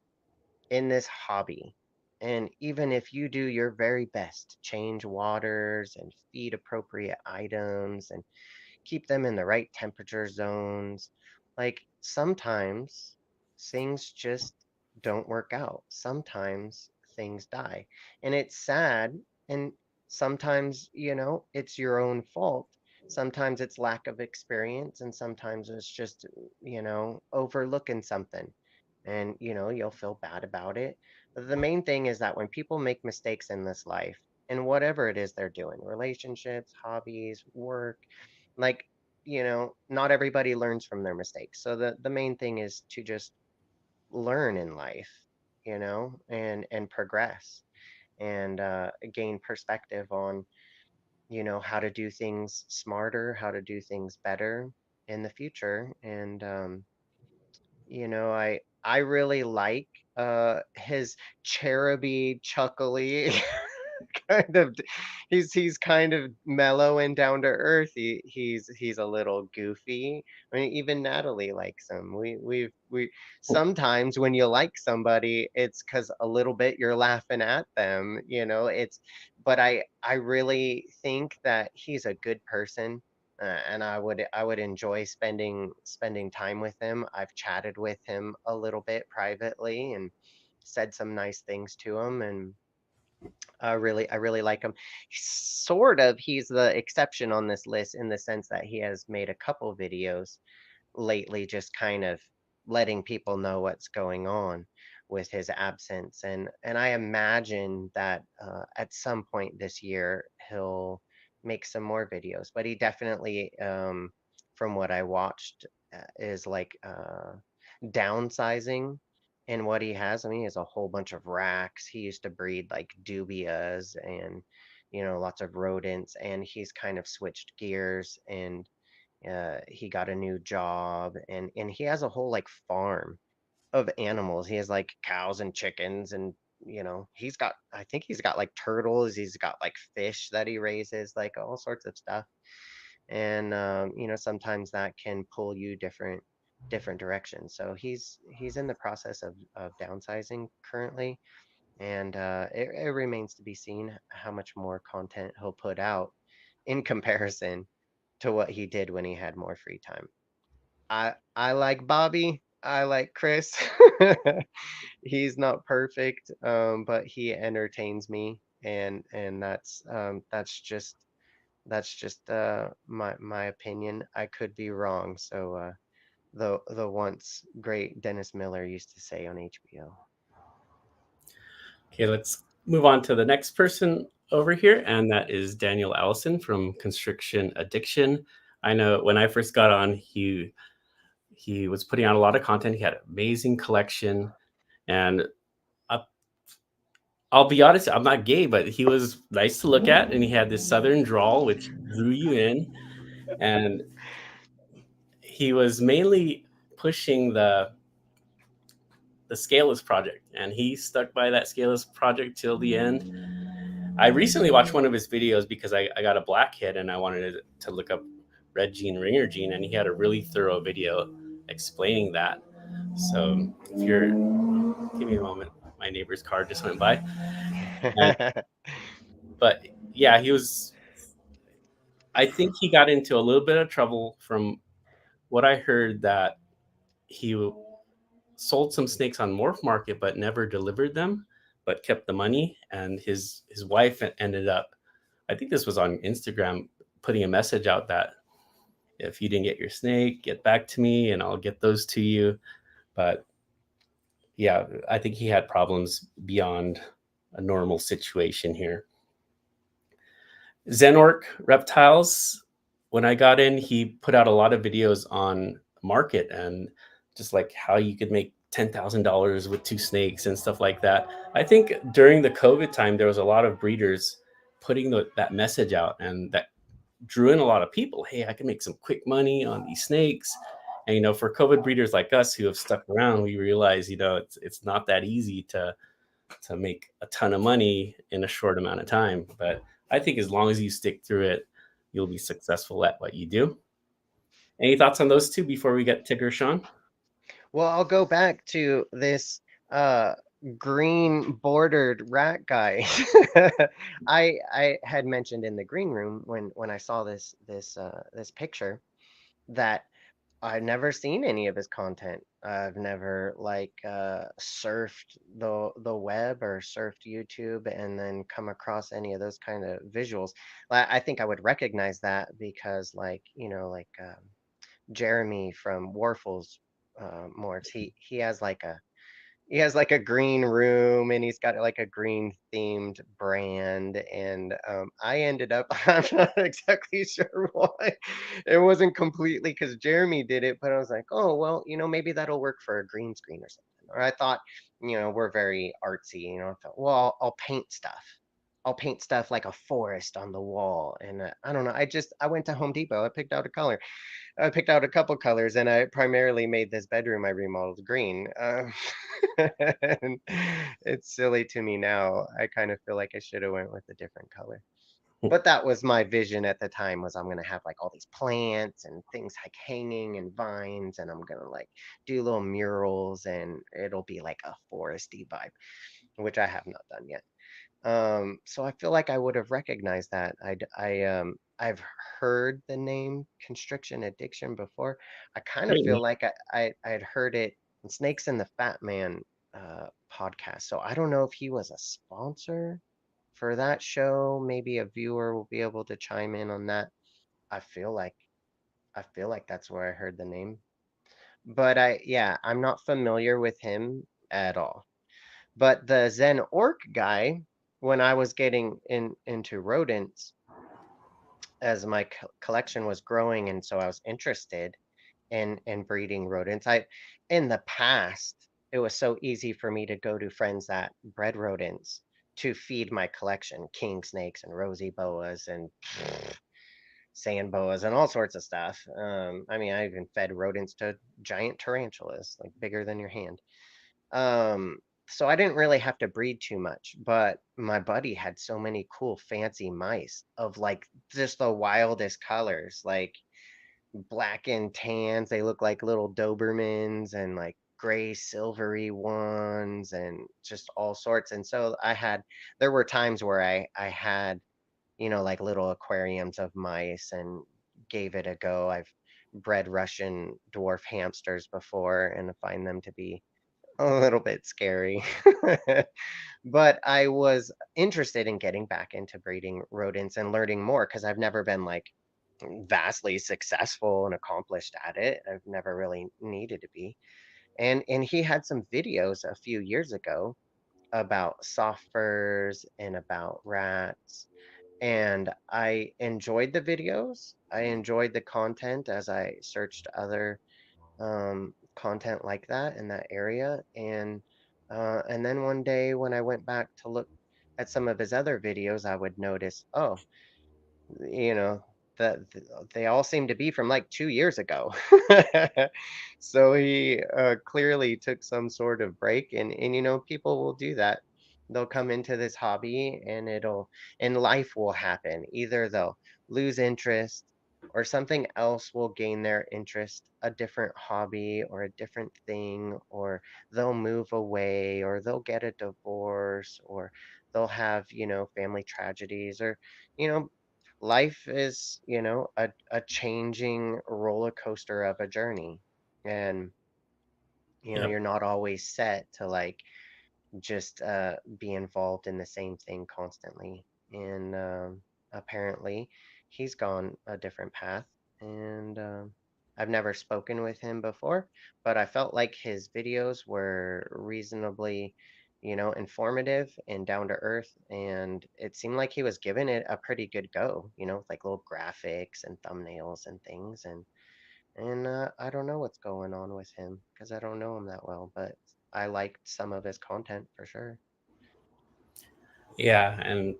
in this hobby, and even if you do your very best to change waters and feed appropriate items and keep them in the right temperature zones, like, sometimes things just don't work out. Sometimes things die. And it's sad. And sometimes, it's your own fault. Sometimes it's lack of experience, and sometimes it's just, overlooking something. And, you'll feel bad about it. But the main thing is that when people make mistakes in this life, and whatever it is they're doing, relationships, hobbies, work, like, not everybody learns from their mistakes. So the main thing is to just learn in life, and progress, and gain perspective on, how to do things smarter, how to do things better in the future. And I really like his cheruby chuckly kind of he's kind of mellow and down to earth. He's a little goofy. I mean, even Natalie likes him. We sometimes when you like somebody, it's because a little bit you're laughing at them. It's but I really think that he's a good person. And I would enjoy spending time with him. I've chatted with him a little bit privately and said some nice things to him, and I really like him. Sort of, he's the exception on this list in the sense that he has made a couple videos lately, just kind of letting people know what's going on with his absence. And I imagine that at some point this year he'll make some more videos. But he definitely, from what I watched, is like downsizing and what he has, I mean, he has a whole bunch of racks. He used to breed like dubias and, lots of rodents, and he's kind of switched gears, and he got a new job, and he has a whole like farm of animals. He has like cows and chickens, and I think he's got like turtles. He's got like fish that he raises, like all sorts of stuff. And sometimes that can pull you different directions. So he's in the process of downsizing currently, and it remains to be seen how much more content he'll put out in comparison to what he did when he had more free time. I like Bobby. I like Chris. He's not perfect, but he entertains me, and that's just my opinion. I could be wrong. So the once great Dennis Miller used to say on HBO. Okay, let's move on to the next person over here, and that is Daniel Allison from Constriction Addiction. I know when I first got on, he was putting out a lot of content. He had an amazing collection, and I, I'll be honest, I'm not gay, but he was nice to look at, and he had this southern drawl which drew you in, and he was mainly pushing the Scaleless project, and he stuck by that Scaleless project till the end. I recently watched one of his videos because I got a blackhead and I wanted to look up red gene, ringer gene, and he had a really thorough video explaining that. So if you're, give me a moment, my neighbor's car just went by. And, but yeah, he was, I think he got into a little bit of trouble from what I heard, that he sold some snakes on Morph Market but never delivered them, but kept the money. And his wife ended up, I think this was on Instagram, putting a message out that if you didn't get your snake, get back to me and I'll get those to you. But yeah, I think he had problems beyond a normal situation here. Zenorc Reptiles, when I got in, he put out a lot of videos on market and just like how you could make $10,000 with two snakes and stuff like that. I think during the COVID time, there was a lot of breeders putting that message out, and that drew in a lot of people. Hey, I can make some quick money on these snakes. And for COVID breeders like us who have stuck around, we realize it's not that easy to make a ton of money in a short amount of time. But I think as long as you stick through it, you'll be successful at what you do. Any thoughts on those two before we get to Gershon? Well, I'll go back to this uh green bordered rat guy. I had mentioned in the green room when I saw this picture that I've never seen any of his content. I've never like surfed the web or surfed YouTube and then come across any of those kind of visuals. I think I would recognize that because Jeremy from Warfels Morphs, he has like a green room, and he's got like a green themed brand. And I ended up, I'm not exactly sure why. It wasn't completely because Jeremy did it, but I was like, oh, well, maybe that'll work for a green screen or something. Or I thought, we're very artsy, I thought, well, I'll paint stuff. I'll paint stuff like a forest on the wall. And I don't know. I went to Home Depot. I picked out a couple colors, and I primarily made this bedroom I remodeled green. And it's silly to me now. I kind of feel like I should have went with a different color. But that was my vision at the time, was I'm gonna have like all these plants and things like hanging and vines, and I'm gonna like do little murals, and it'll be like a foresty vibe, which I have not done yet. So I feel like I would have recognized that. I've heard the name Constriction Addiction before. I kind of feel like I'd heard it in Snakes and the Fat Man podcast. So I don't know if he was a sponsor for that show. Maybe a viewer will be able to chime in on that. I feel like I feel like that's where I heard the name. But yeah, I'm not familiar with him at all. But the Zen Orc guy, when I was getting into rodents, as my collection was growing, and so I was interested in breeding rodents. In the past, it was so easy for me to go to friends that bred rodents to feed my collection, king snakes and rosy boas and sand boas and all sorts of stuff. I mean, I even fed rodents to giant tarantulas, like bigger than your hand. Um, so I didn't really have to breed too much, but my buddy had so many cool fancy mice of like just the wildest colors, like black and tans. They look like little Dobermans and like gray silvery ones and just all sorts. And so there were times where I had, like little aquariums of mice and gave it a go. I've bred Russian dwarf hamsters before and I find them to be a little bit scary. But I was interested in getting back into breeding rodents and learning more because I've never been like vastly successful and accomplished at it. I've never really needed to be. And he had some videos a few years ago about soft furs and about rats. And I enjoyed the videos. I enjoyed the content as I searched other content like that in that area. And then one day when I went back to look at some of his other videos, I would notice, oh, you know, they all seem to be from like 2 years ago. So he clearly took some sort of break, and people will do that. They'll come into this hobby, and life will happen. Either they'll lose interest, or something else will gain their interest, a different hobby or a different thing, or they'll move away, or they'll get a divorce, or they'll have, family tragedies, or you know life is, a changing roller coaster of a journey. And, Yep. you're not always set to like just be involved in the same thing constantly. And apparently, he's gone a different path. And I've never spoken with him before, but I felt like his videos were reasonably, informative and down to earth. And it seemed like he was giving it a pretty good go, with like little graphics and thumbnails and things. And I don't know what's going on with him because I don't know him that well, but I liked some of his content for sure. Yeah, and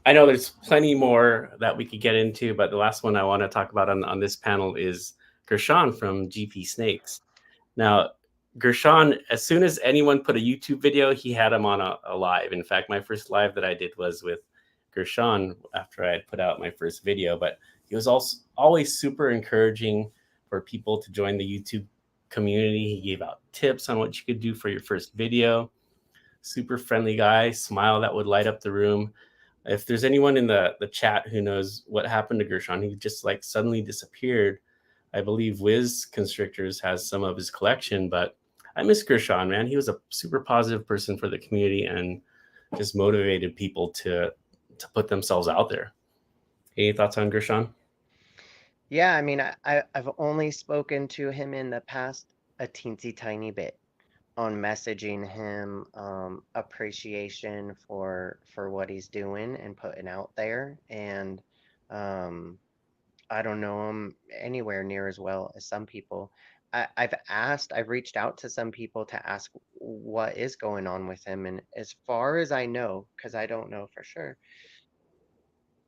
I know there's plenty more that we could get into, but the last one I want to talk about on this panel is Gershon from GP Snakes. Now, Gershon, as soon as anyone put a YouTube video, he had him on a live. In fact, my first live that I did was with Gershon after I had put out my first video. But he was also always super encouraging for people to join the YouTube community. He gave out tips on what you could do for your first video. Super friendly guy, smile that would light up the room. If there's anyone in the chat who knows what happened to Gershon, he just like suddenly disappeared. I believe Wiz Constrictors has some of his collection, but I miss Gershon, man. He was a super positive person for the community and just motivated people to put themselves out there. Any thoughts on Gershon? Yeah, I mean, I've only spoken to him in the past a teensy tiny bit on messaging him appreciation for what he's doing and putting out there. And um, I don't know him anywhere near as well as some people. I've reached out to some people to ask what is going on with him. And as far as I know, because I don't know for sure,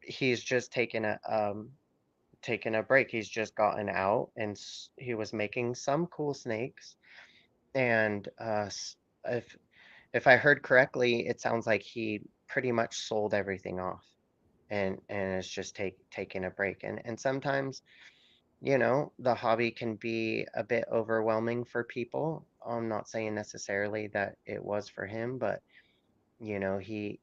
he's just taken a break. He's just gotten out and he was making some cool snakes. And if I heard correctly, it sounds like he pretty much sold everything off and is just taking a break. And sometimes, the hobby can be a bit overwhelming for people. I'm not saying necessarily that it was for him, but he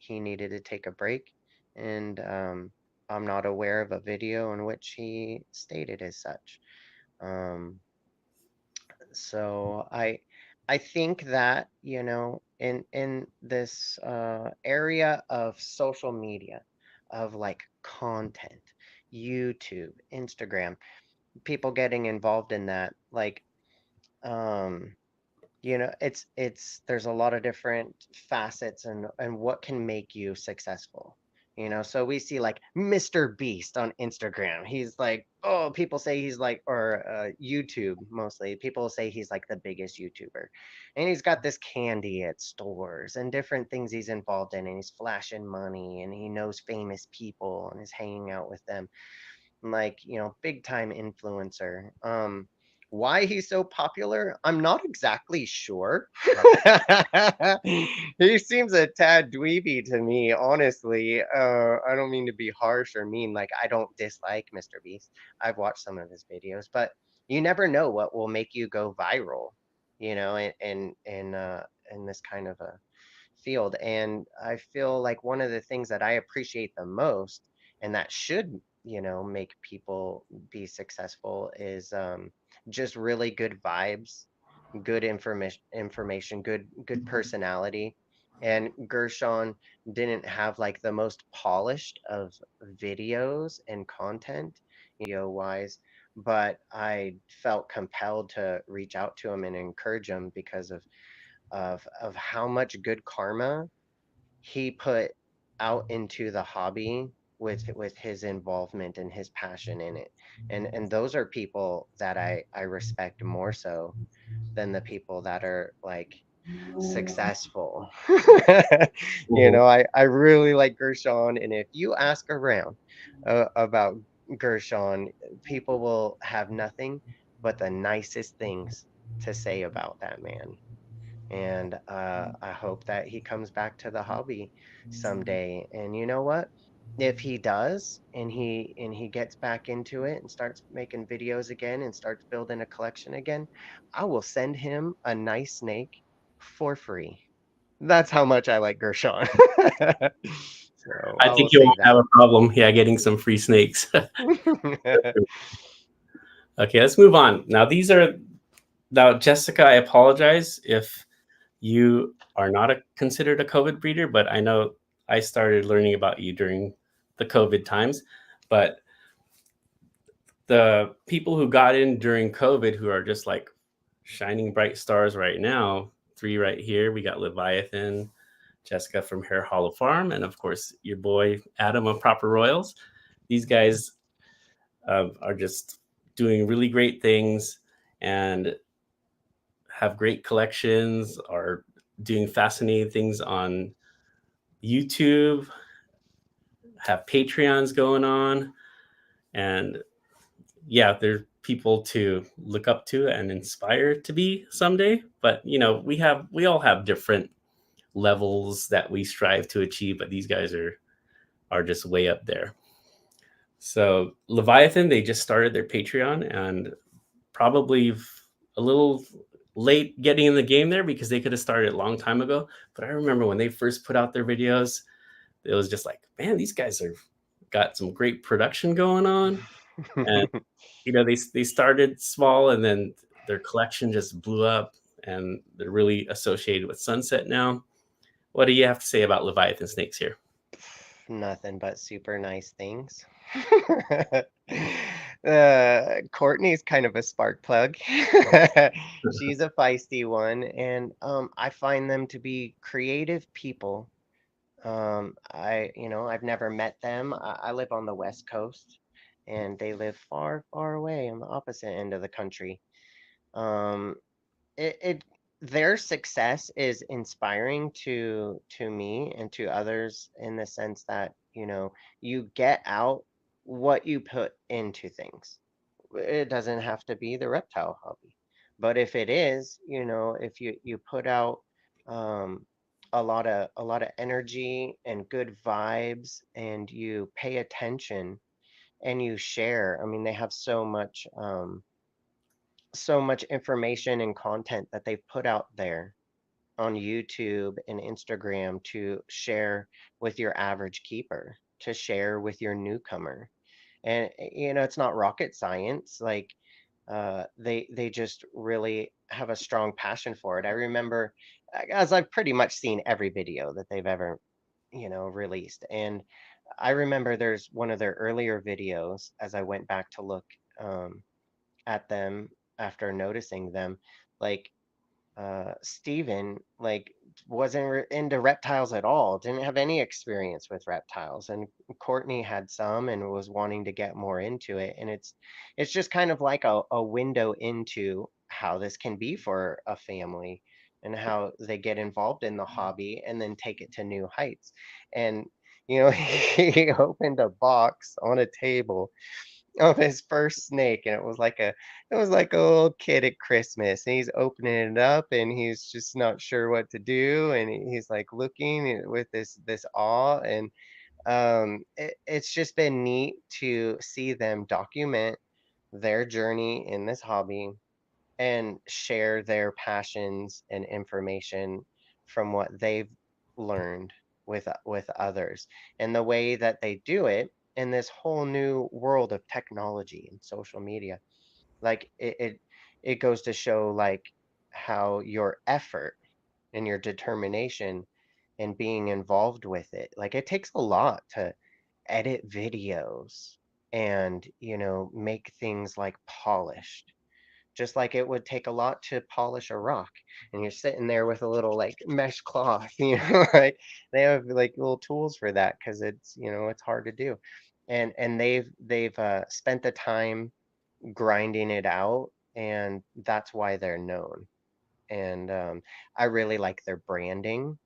needed to take a break. And I'm not aware of a video in which he stated as such. Um, so I think that, in this area of social media, of like content, YouTube, Instagram, people getting involved in that, like um it's there's a lot of different facets and what can make you successful. So we see like Mr. Beast on Instagram. He's like, oh, people say he's like, or YouTube mostly. People say he's like the biggest YouTuber. And he's got this candy at stores and different things he's involved in. And he's flashing money and he knows famous people and is hanging out with them. Like, big time influencer. Why he's so popular, I'm not exactly sure. He seems a tad dweeby to me, honestly. I don't mean to be harsh or mean. Like, I don't dislike Mr. Beast. I've watched some of his videos, but you never know what will make you go viral, in this kind of a field. And I feel like one of the things that I appreciate the most, and that should, make people be successful, is just really good vibes, good information, good personality. And Gershon didn't have like the most polished of videos and content, wise, but I felt compelled to reach out to him and encourage him because of how much good karma he put out into the hobby with his involvement and his passion in it. And those are people that I respect more so than the people that are like successful. Mhm. I really like Gershon, and if you ask around about Gershon, people will have nothing but the nicest things to say about that man. And I hope that he comes back to the hobby someday. And you know what? If he does, and he gets back into it and starts making videos again and starts building a collection again, I will send him a nice snake for free. That's how much I like Gershon. So I I will think you say won't have that. a problem, yeah, getting some free snakes. Okay, let's move on. Now, Jessica, I apologize if you are not considered a COVID breeder, but I know I started learning about you during the COVID times. But the people who got in during COVID who are just like shining bright stars right now, three right here. We got Leviathan, Jessica from Hair Hollow Farm, and of course your boy Adam of Proper Royals. These guys are just doing really great things and have great collections, are doing fascinating things on YouTube, have Patreons going on, and yeah, they're people to look up to and inspire to be someday. But we all have different levels that we strive to achieve, but these guys are just way up there. So Leviathan, they just started their Patreon and probably a little late getting in the game there because they could have started a long time ago. But I remember when they first put out their videos, it was just like, man, these guys are got some great production going on. And they started small and then their collection just blew up and they're really associated with Sunset now. What do you have to say about Leviathan snakes here? Nothing but super nice things. Courtney's kind of a spark plug. She's a feisty one, and I find them to be creative people. I've never met them. I live on the West Coast, and they live far, far away on the opposite end of the country. Um, it their success is inspiring to me and to others in the sense that you get out what you put into things. It doesn't have to be the reptile hobby, but if it is, if you put out um a lot of energy and good vibes, and you pay attention and you share. I mean, they have so much information and content that they've put out there on YouTube and Instagram to share with your average keeper, to share with your newcomer. And it's not rocket science. Like they just really have a strong passion for it. I remember, as I've pretty much seen every video that they've ever, released. And I remember there's one of their earlier videos as I went back to look at them after noticing them. Like Steven like wasn't into reptiles at all, didn't have any experience with reptiles, and Courtney had some and was wanting to get more into it. And it's just kind of like a window into how this can be for a family and how they get involved in the hobby and then take it to new heights. And he opened a box on a table of his first snake, and it was like a little kid at Christmas, and he's opening it up and he's just not sure what to do, and he's like looking with this awe. And it's just been neat to see them document their journey in this hobby and share their passions and information from what they've learned with others, and the way that they do it in this whole new world of technology and social media. Like it goes to show like how your effort and your determination and being involved with it, like it takes a lot to edit videos and make things like polished, just like it would take a lot to polish a rock. And you're sitting there with a little like mesh cloth, like they have like little tools for that because it's hard to do. And they've spent the time grinding it out, and that's why they're known. And I really like their branding,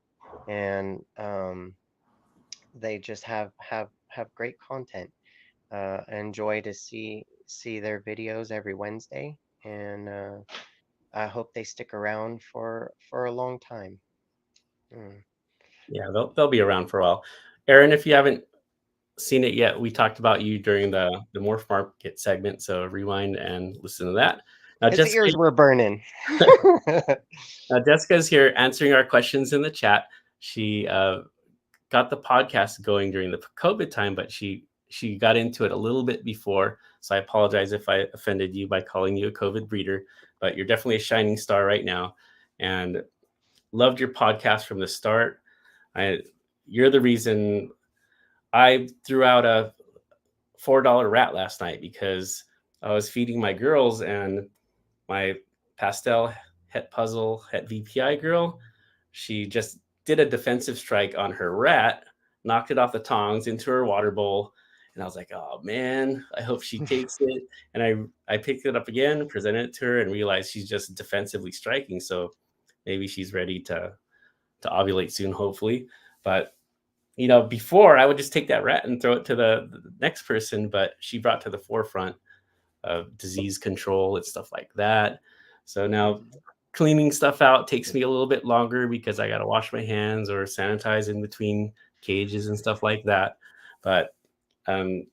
and they just have great content. I enjoy to see their videos every Wednesday, and I hope they stick around for a long time. Mm. Yeah, they'll be around for a while. Aaron, if you haven't seen it yet, we talked about you during the Morph Market segment, so rewind and listen to that. Now, His Jessica, ears were burning. Jessica's here answering our questions in the chat. She got the podcast going during the COVID time, but she got into it a little bit before. So I apologize if I offended you by calling you a COVID breeder, but you're definitely a shining star right now, and loved your podcast from the start. I You're the reason I threw out a $4 rat last night because I was feeding my girls, and my pastel het puzzle het VPI girl, she just did a defensive strike on her rat, knocked it off the tongs into her water bowl. And I was like, oh man, I hope she takes it. And I picked it up again, presented it to her, and realized she's just defensively striking. So maybe she's ready to ovulate soon, hopefully. But before I would just take that rat and throw it to the next person, but she brought to the forefront of disease control and stuff like that. So now cleaning stuff out takes me a little bit longer because I got to wash my hands or sanitize in between cages and stuff like that. But um,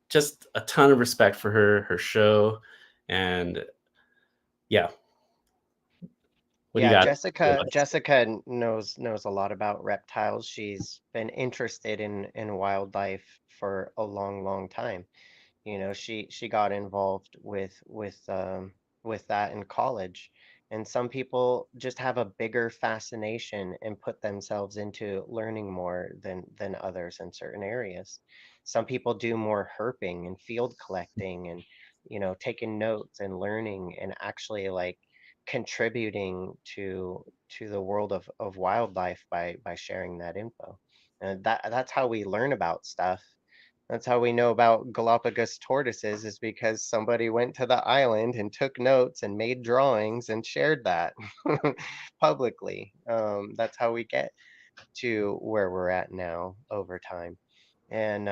just a ton of respect for her show, and yeah. What do you Yeah, got? Jessica knows a lot about reptiles. She's been interested in wildlife for a long, long time. She got involved with that in college. And some people just have a bigger fascination and put themselves into learning more than others in certain areas. Some people do more herping and field collecting and taking notes and learning and actually like contributing to the world of wildlife by sharing that info. And that's how we learn about stuff. That's how we know about Galapagos tortoises, is because somebody went to the island and took notes and made drawings and shared that publicly. That's how we get to where we're at now over time. And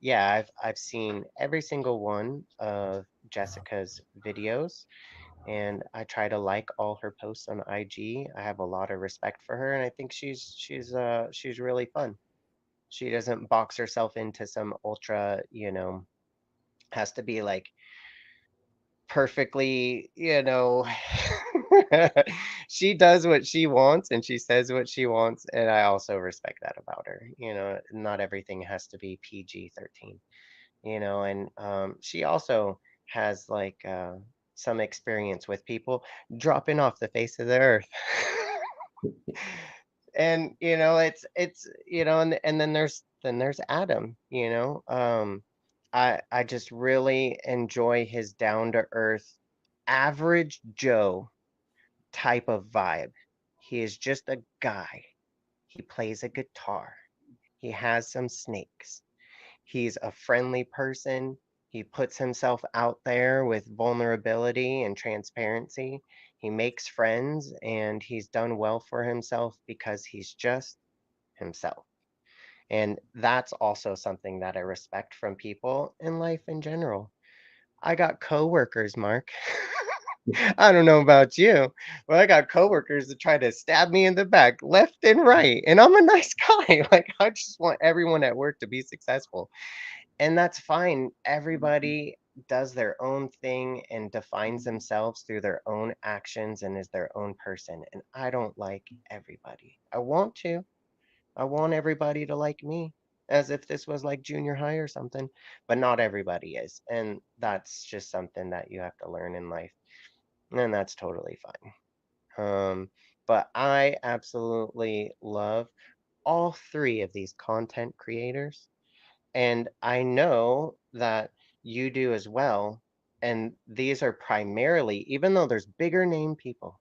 yeah, I've seen every single one of Jessica's videos, and I try to like all her posts on IG. I have a lot of respect for her, and I think she's really fun. She doesn't box herself into some ultra, has to be like perfectly, she does what she wants and she says what she wants, and I also respect that about her. Not everything has to be PG-13, and she also has like some experience with people dropping off the face of the earth. And and then there's Adam. I just really enjoy his down to earth, average Joe type of vibe. He is just a guy. He plays a guitar. He has some snakes. He's a friendly person. He puts himself out there with vulnerability and transparency. He makes friends and he's done well for himself because he's just himself. And that's also something that I respect from people in life in general. I got coworkers, Mark. I don't know about you, but I got coworkers that try to stab me in the back left and right. And I'm a nice guy. Like, I just want everyone at work to be successful. And that's fine. Everybody does their own thing and defines themselves through their own actions and is their own person. And I don't like everybody. I want to. I want everybody to like me as if this was like junior high or something, but not everybody is. And that's just something that you have to learn in life. And that's totally fine. But I absolutely love all three of these content creators. And I know that you do as well. And these are primarily, even though there's bigger name people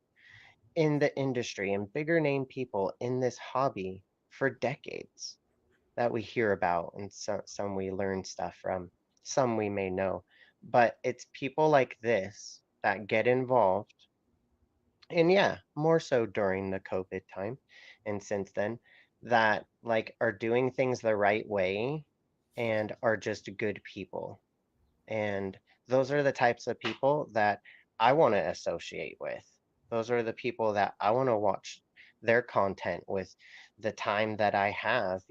in the industry and bigger name people in this hobby for decades that we hear about, and some we learn stuff from, some we may know. But it's people like this that get involved, and yeah, more so during the COVID time and since then, that like are doing things the right way and are just good people. And those are the types of people that I want to associate with. Those are the people that I want to watch their content with. The time that I have,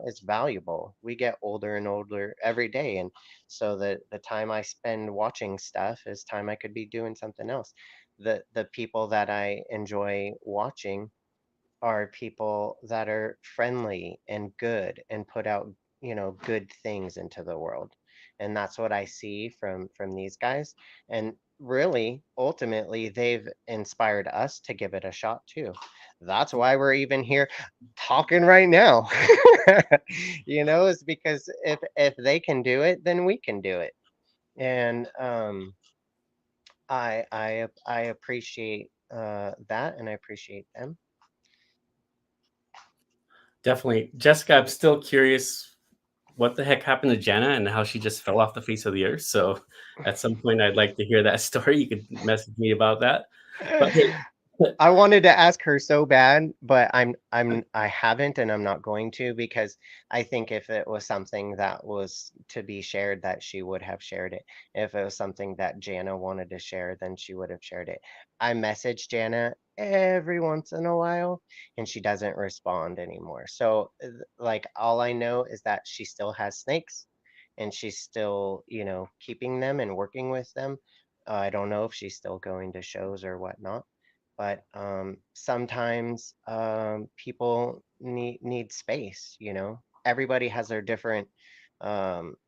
is valuable. We get older and older every day. And so the time I spend watching stuff is time I could be doing something else. The people that I enjoy watching are people that are friendly and good and put out, good things into the world. And that's what I see from these guys. And really, ultimately, they've inspired us to give it a shot too. That's why we're even here talking right now. Is because if they can do it, then we can do it. And I appreciate that, and I appreciate them. Definitely. Jessica, I'm still curious what the heck happened to Jana and how she just fell off the face of the earth. So at some point, I'd like to hear that story. You could message me about that. But hey, I wanted to ask her so bad, but I haven't, and I'm not going to, because I think if it was something that was to be shared, that she would have shared it. If it was something that Jana wanted to share, then she would have shared it. I message Jana every once in a while, and she doesn't respond anymore. So, like, all I know is that she still has snakes, and she's still, keeping them and working with them. I don't know if she's still going to shows or whatnot, but sometimes people need space. Everybody has their different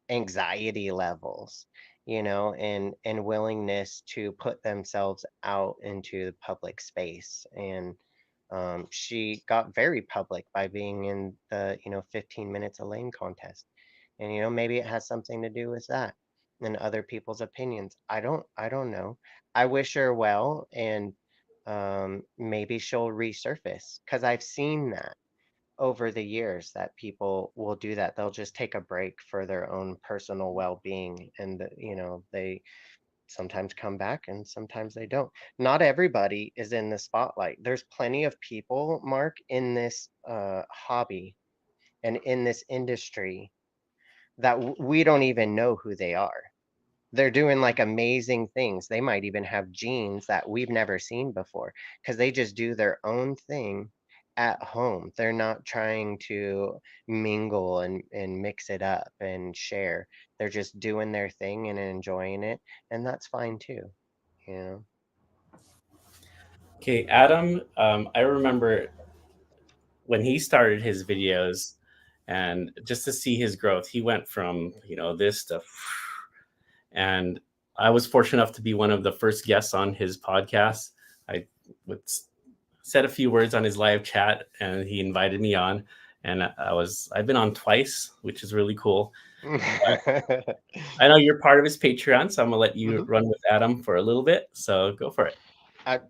anxiety levels, and willingness to put themselves out into the public space. And she got very public by being in the 15 minutes a lane contest. And maybe it has something to do with that and other people's opinions. I don't know. I wish her well, and maybe she'll resurface, because I've seen that over the years that people will do that. They'll just take a break for their own personal well-being, and they sometimes come back and sometimes they don't. Not everybody is in the spotlight. There's plenty of people, Mark, in this hobby and in this industry that we don't even know who they are. They're doing like amazing things. They might even have genes that we've never seen before, because they just do their own thing at home. They're not trying to mingle and mix it up and share. They're just doing their thing and enjoying it, and that's fine too, you know. okay, Adam, I remember when he started his videos and just to see his growth, he went from, this to, and I was fortunate enough to be one of the first guests on his podcast. I would said a few words on his live chat and he invited me on, and I've been on twice, which is really cool. I know you're part of his Patreon, so I'm gonna let you Mhm. run with Adam for a little bit. So go for it.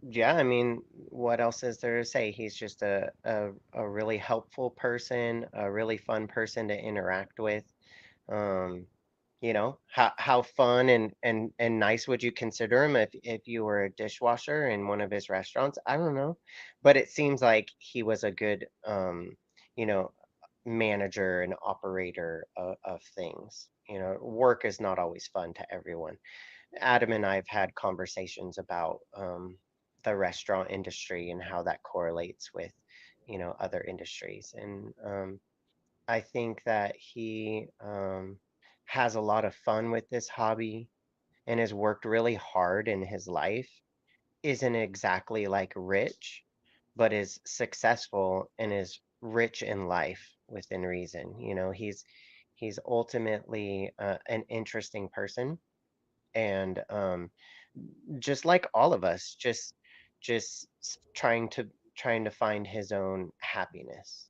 Yeah, I mean, what else is there to say? He's just a really helpful person, a really fun person to interact with. Um, how fun and nice would you consider him if you were a dishwasher in one of his restaurants? I don't know, but it seems like he was a good you know, manager and operator of things. Work is not always fun to everyone. Adam and I have had conversations about the restaurant industry and how that correlates with, other industries. And I think that he has a lot of fun with this hobby and has worked really hard in his life. Isn't exactly like rich, but is successful and is rich in life within reason. He's ultimately an interesting person, and just like all of us, trying to find his own happiness.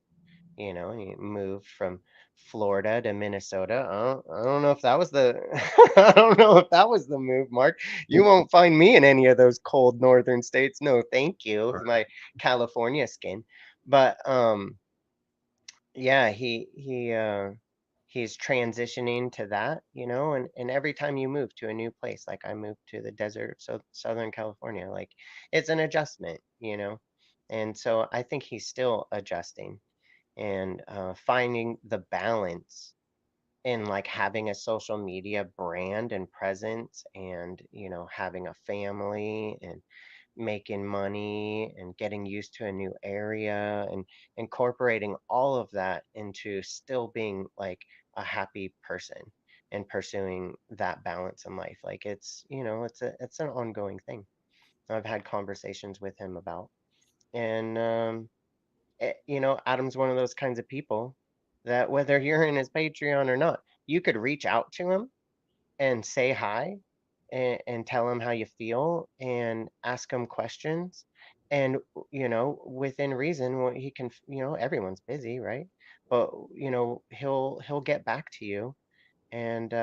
He moved from Florida to Minnesota. I don't know if that was the I don't know if that was the move, Mark. You won't find me in any of those cold northern states. No, thank you. With my California skin. But yeah, he's transitioning to that, and every time you move to a new place, like I moved to the desert, so Southern California, like it's an adjustment. And so I think he's still adjusting and finding the balance in like having a social media brand and presence and having a family and making money and getting used to a new area and incorporating all of that into still being like a happy person and pursuing that balance in life. Like it's an ongoing thing. I've had conversations with him about. And Adam's one of those kinds of people that whether you're in his Patreon or not, you could reach out to him and say hi and tell him how you feel and ask him questions. And, within reason, he can, everyone's busy, right? But, he'll get back to you and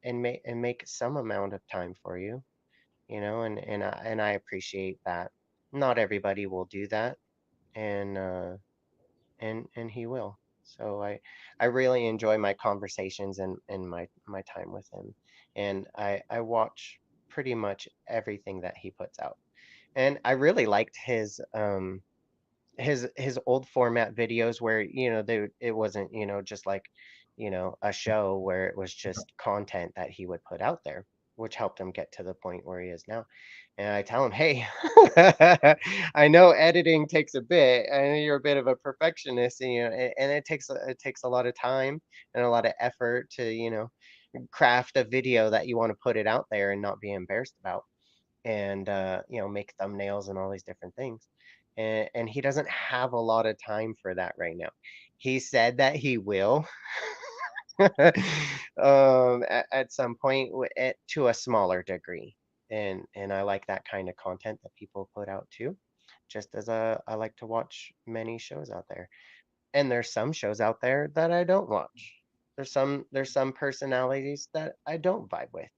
make some amount of time for you, and I appreciate that. Not everybody will do that. And he will. So I really enjoy my conversations and my time with him, and I watch pretty much everything that he puts out. And I really liked his old format videos where it wasn't just like a show where it was just content that he would put out there, which helped him get to the point where he is now. And I tell him, hey, I know editing takes a bit. I know you're a bit of a perfectionist, and it takes a lot of time and a lot of effort to craft a video that you want to put it out there and not be embarrassed about, and make thumbnails and all these different things. And he doesn't have a lot of time for that right now. He said that he will at some point to a smaller degree. And I like that kind of content that people put out too, just as I like to watch many shows out there. And there's some shows out there that I don't watch. There's some personalities that I don't vibe with,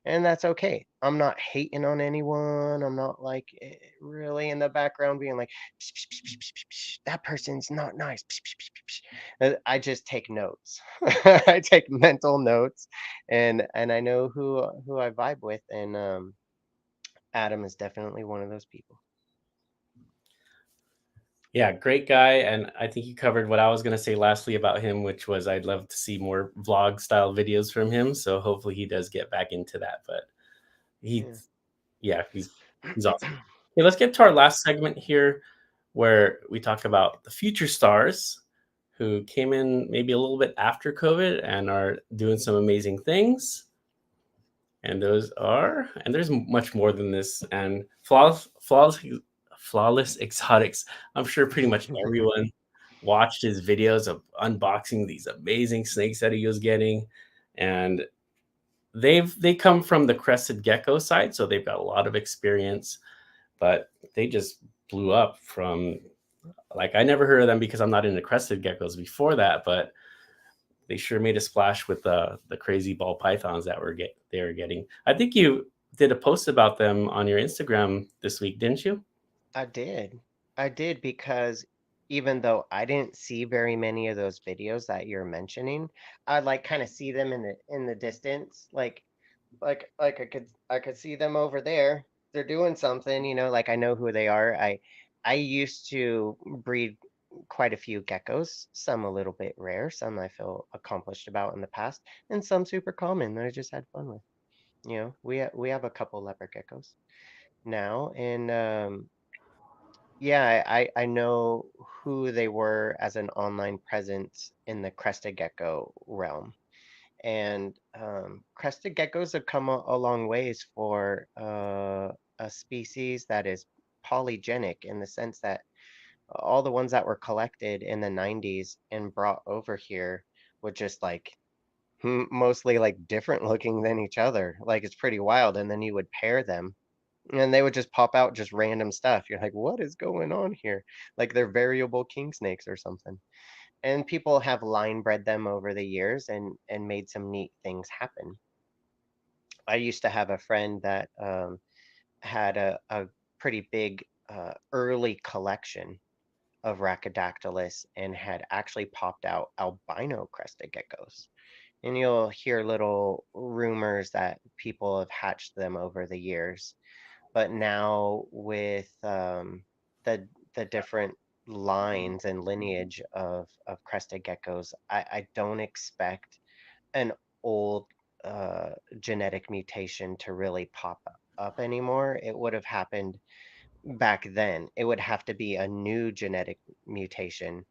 and that's okay. I'm not hating on anyone. I'm not like really in the background being like, "Psh, psh, psh, psh, psh, psh, that person's not nice." Psh, psh, psh, psh, psh." I just take notes. I take mental notes, and I know who I vibe with, and Adam is definitely one of those people. Yeah, great guy. And I think you covered what I was going to say lastly about him, which was I'd love to see more vlog style videos from him. So hopefully he does get back into that. But he, Yeah. yeah, he's awesome. Okay, let's get to our last segment here where we talk about the future stars who came in maybe a little bit after COVID and are doing some amazing things. And there's much more than this. And flawless exotics. I'm sure pretty much everyone watched his videos of unboxing these amazing snakes that he was getting, and they come from the crested gecko side, so they've got a lot of experience, but they just blew up from, like, I never heard of them because I'm not into crested geckos before that, but they sure made a splash with the crazy ball pythons that they were getting. I think you did a post about them on your Instagram this week, didn't you? I did. I did because even though I didn't see very many of those videos that you're mentioning, I like kind of see them in the distance, like I could see them over there. They're doing something, like I know who they are. I used to breed quite a few geckos, some a little bit rare, some I feel accomplished about in the past, and some super common that I just had fun with. We have a couple leopard geckos now, and yeah, I know who they were as an online presence in the crested gecko realm. And crested geckos have come a long ways for a species that is polygenic in the sense that all the ones that were collected in the 90s and brought over here were just like mostly like different looking than each other. Like it's pretty wild. And then you would pair them and they would just pop out just random stuff. You're like, what is going on here? Like they're variable king snakes or something. And people have line bred them over the years and made some neat things happen. I used to have a friend that had a pretty big early collection of Rhacodactylus and had actually popped out albino crested geckos. And you'll hear little rumors that people have hatched them over the years. But now with the different lines and lineage of crested geckos, I don't expect an old genetic mutation to really pop up anymore. It would have happened back then. It would have to be a new genetic mutation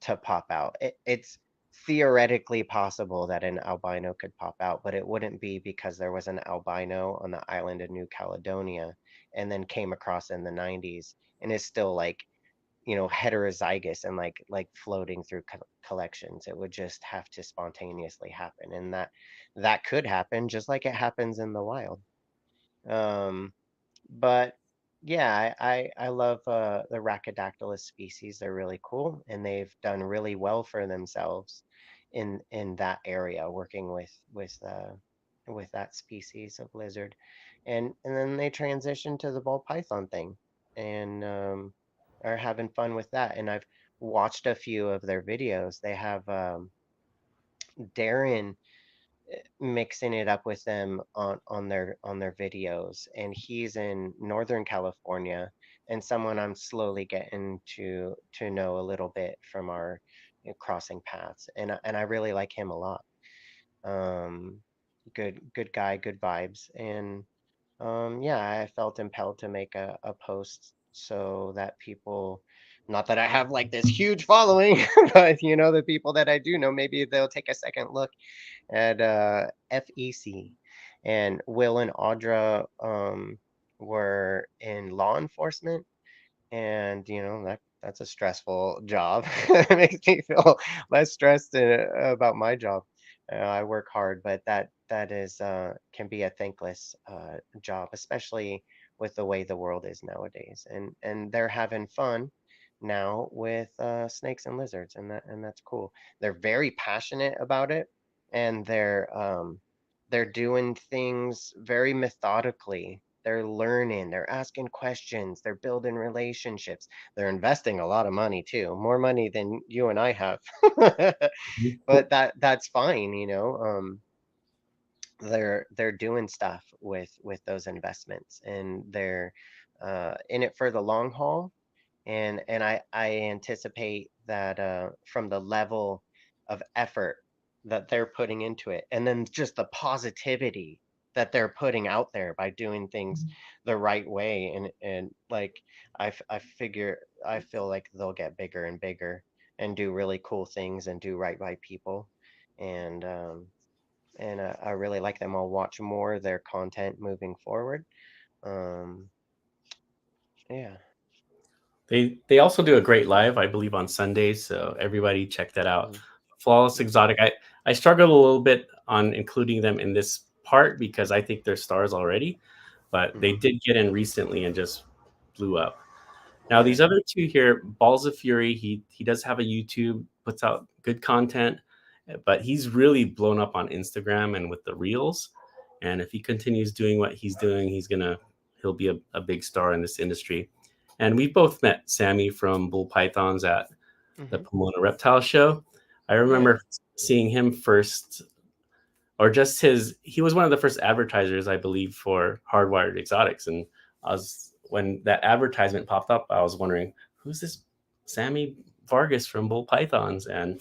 to pop out. It's theoretically possible that an albino could pop out, but it wouldn't be because there was an albino on the island of New Caledonia and then came across in the 90s and is still like, heterozygous and like floating through collections. It would just have to spontaneously happen, and that could happen just like it happens in the wild. Um, but yeah, I love the Rhacodactylus species. They're really cool, and they've done really well for themselves in that area, working with that species of lizard, and then they transitioned to the ball python thing, and are having fun with that. And I've watched a few of their videos. They have Darren mixing it up with them on their videos, and he's in Northern California, and someone I'm slowly getting to know a little bit from our crossing paths, and I really like him a lot. um good guy, good vibes. And yeah, I felt impelled to make a post so that people, not that I have like this huge following, but the people that I do know, maybe they'll take a second look at FEC. And Will and Audra were in law enforcement, and that's a stressful job. It makes me feel less stressed about my job. I work hard, but that is can be a thankless job, especially with the way the world is nowadays. And they're having fun now with snakes and lizards, and that's cool. They're very passionate about it, and they're doing things very methodically. They're learning, they're asking questions, they're building relationships, they're investing a lot of money too, more money than you and I have. But that's fine. They're doing stuff with those investments, and they're in it for the long haul. And I anticipate that from the level of effort that they're putting into it, and then just the positivity that they're putting out there by doing things the right way, and like I feel like they'll get bigger and bigger and do really cool things and do right by people. And I really like them. I'll watch more of their content moving forward. um yeah. They also do a great live, I believe, on Sundays. So everybody check that out. Mhm. Flawless Mhm. Exotic. I struggled a little bit on including them in this part because I think they're stars already, but they Mhm. did get in recently and just blew up. Now Yeah. these other two here, Balls of Fury, he does have a YouTube, puts out good content, but he's really blown up on Instagram and with the reels. And if he continues doing what he's doing, he'll be a big star in this industry. And we both met Sammy from Bull Pythons at the Hmm. Pomona Reptile Show. I Yeah. remember seeing him first, or just he was one of the first advertisers, I believe, for Hardwired Exotics. And when that advertisement popped up, I was wondering, who's this Sammy Vargas from Bull Pythons? And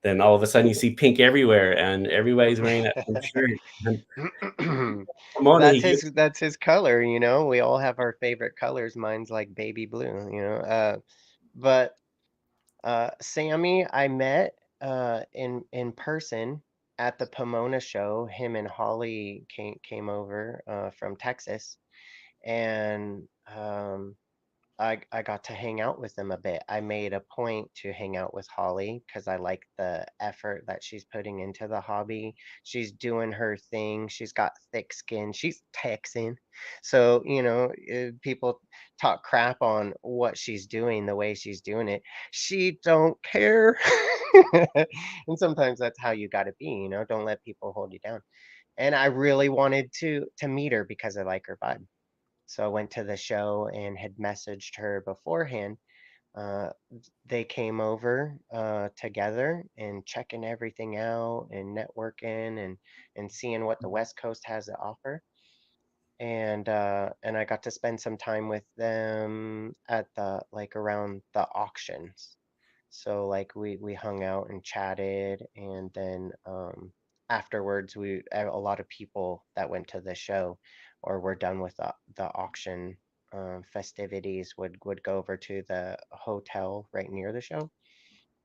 then all of a sudden you see pink everywhere and everybody's wearing that pink shirt. And Pomona, That's his color, you know. We all have our favorite colors. Mine's like baby blue, you know. But Sammy, I met in person at the Pomona show. Him and Holly came over from Texas, and I got to hang out with them a bit. I made a point to hang out with Holly because I like the effort that she's putting into the hobby. She's doing her thing. She's got thick skin. She's Texan. So, you know, people talk crap on what she's doing, the way she's doing it. She don't care. And sometimes that's how you got to be, you know, don't let people hold you down. And I really wanted to meet her because I like her vibe. So I went to the show and had messaged her beforehand. Uh, they came over together and checking everything out and networking and seeing what the West Coast has to offer. And I got to spend some time with them at the like around the auctions. So like we hung out and chatted, and then afterwards a lot of people that went to the show or were done with the auction festivities would go over to the hotel right near the show,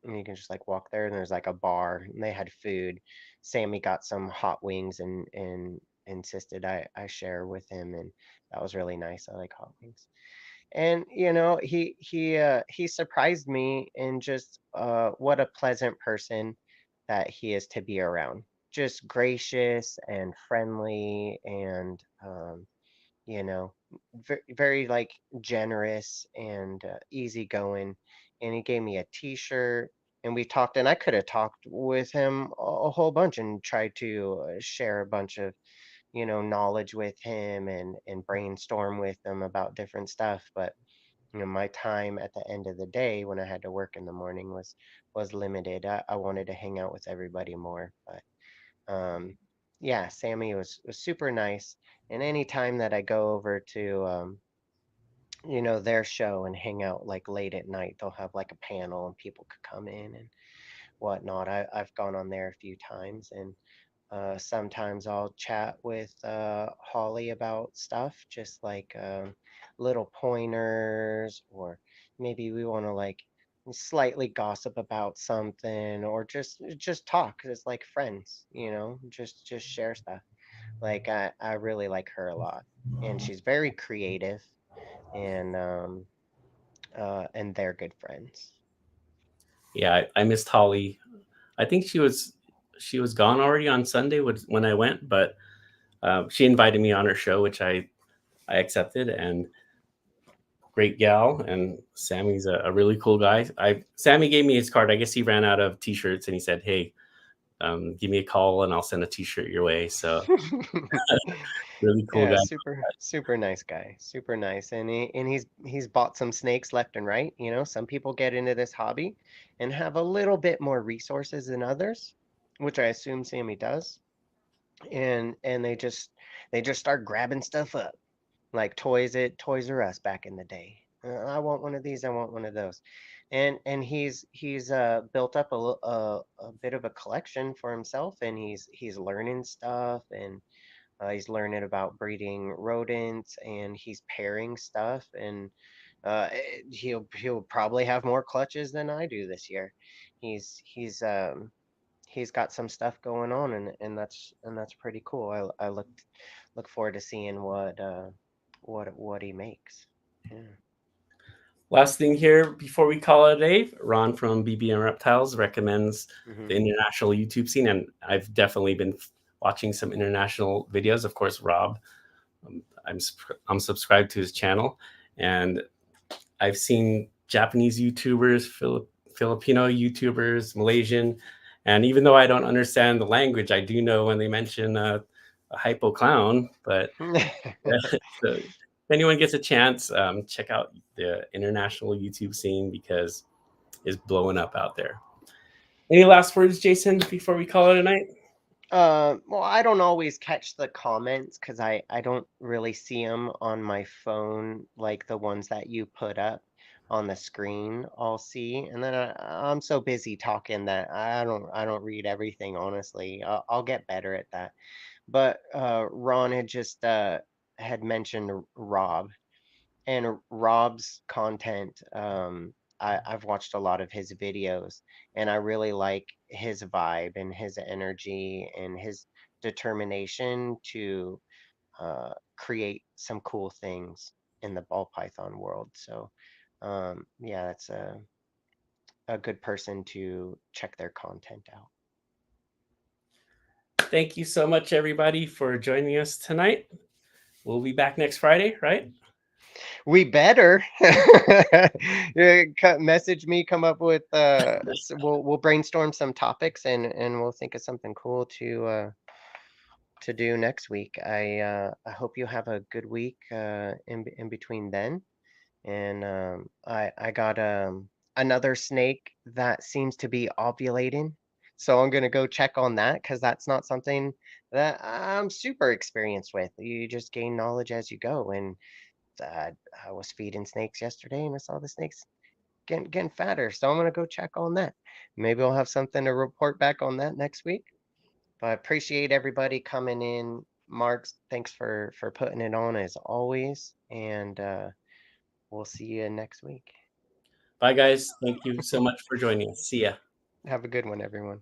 and you can just like walk there, and there's like a bar and they had food. Sammy got some hot wings and insisted I share with him, and that was really nice. I like hot wings. And you know, he surprised me in just what a pleasant person that he is to be around. Just gracious and friendly, and you know, very like generous and easygoing. And he gave me a T-shirt, and we talked. And I could have talked with him a whole bunch and tried to share a bunch of, you know, knowledge with him and brainstorm with him about different stuff. But you know, my time at the end of the day when I had to work in the morning was limited. I wanted to hang out with everybody more, but yeah, Sammy was super nice. And any time that I go over to you know, their show and hang out like late at night, they'll have like a panel and people could come in and whatnot. I've gone on there a few times, and sometimes I'll chat with Holly about stuff, just like little pointers, or maybe we want to like slightly gossip about something, or just talk. It's like friends, you know, just share stuff. Like I really like her a lot, and she's very creative, and they're good friends. yeah, I missed Holly. I think she was gone already on Sunday when I went, but she invited me on her show, which I accepted. And great gal, and Sammy's a really cool guy. Sammy gave me his card. I guess he ran out of T-shirts, and he said, "Hey, give me a call, and I'll send a T-shirt your way." So really cool Yeah, guy. super nice guy. Super nice. And he's bought some snakes left and right. You know, some people get into this hobby and have a little bit more resources than others, which I assume Sammy does. And they just start grabbing stuff up. Like Toys R Us back in the day. I want one of these, I want one of those. And he's built up a bit of a collection for himself, and he's learning stuff, and he's learning about breeding rodents, and he's pairing stuff, and he'll probably have more clutches than I do this year. He's got some stuff going on, and that's pretty cool. I look forward to seeing what he makes. Yeah. Last thing here before we call it a day, Ron from BBM Reptiles recommends Hmm. the international YouTube scene, and I've definitely been watching some international videos. Of course, Rob, I'm subscribed to his channel, and I've seen Japanese YouTubers, Filipino YouTubers, Malaysian, and even though I don't understand the language, I do know when they mention hypo clown, but so if anyone gets a chance, check out the international YouTube scene because it's blowing up out there. Any last words, Jason, before we call it a night? Well, I don't always catch the comments because I don't really see them on my phone like the ones that you put up on the screen. I'll see, and then I'm so busy talking that I don't read everything, honestly. I'll get better at that. But Ron had just had mentioned Rob, and Rob's content. I've watched a lot of his videos, and I really like his vibe and his energy and his determination to create some cool things in the ball python world. So, yeah, that's a good person to check their content out. Thank you so much, everybody, for joining us tonight. We'll be back next Friday, right? We better message me, come up with we'll brainstorm some topics and we'll think of something cool to do next week. I hope you have a good week in between then. And I got another snake that seems to be ovulating. So I'm gonna go check on that because that's not something that I'm super experienced with. You just gain knowledge as you go. And I was feeding snakes yesterday and I saw the snakes getting fatter. So I'm gonna go check on that. Maybe I'll have something to report back on that next week. But I appreciate everybody coming in. Marks, thanks for putting it on as always. And we'll see you next week. Bye, guys. Thank you so much for joining us. See ya. Have a good one, everyone.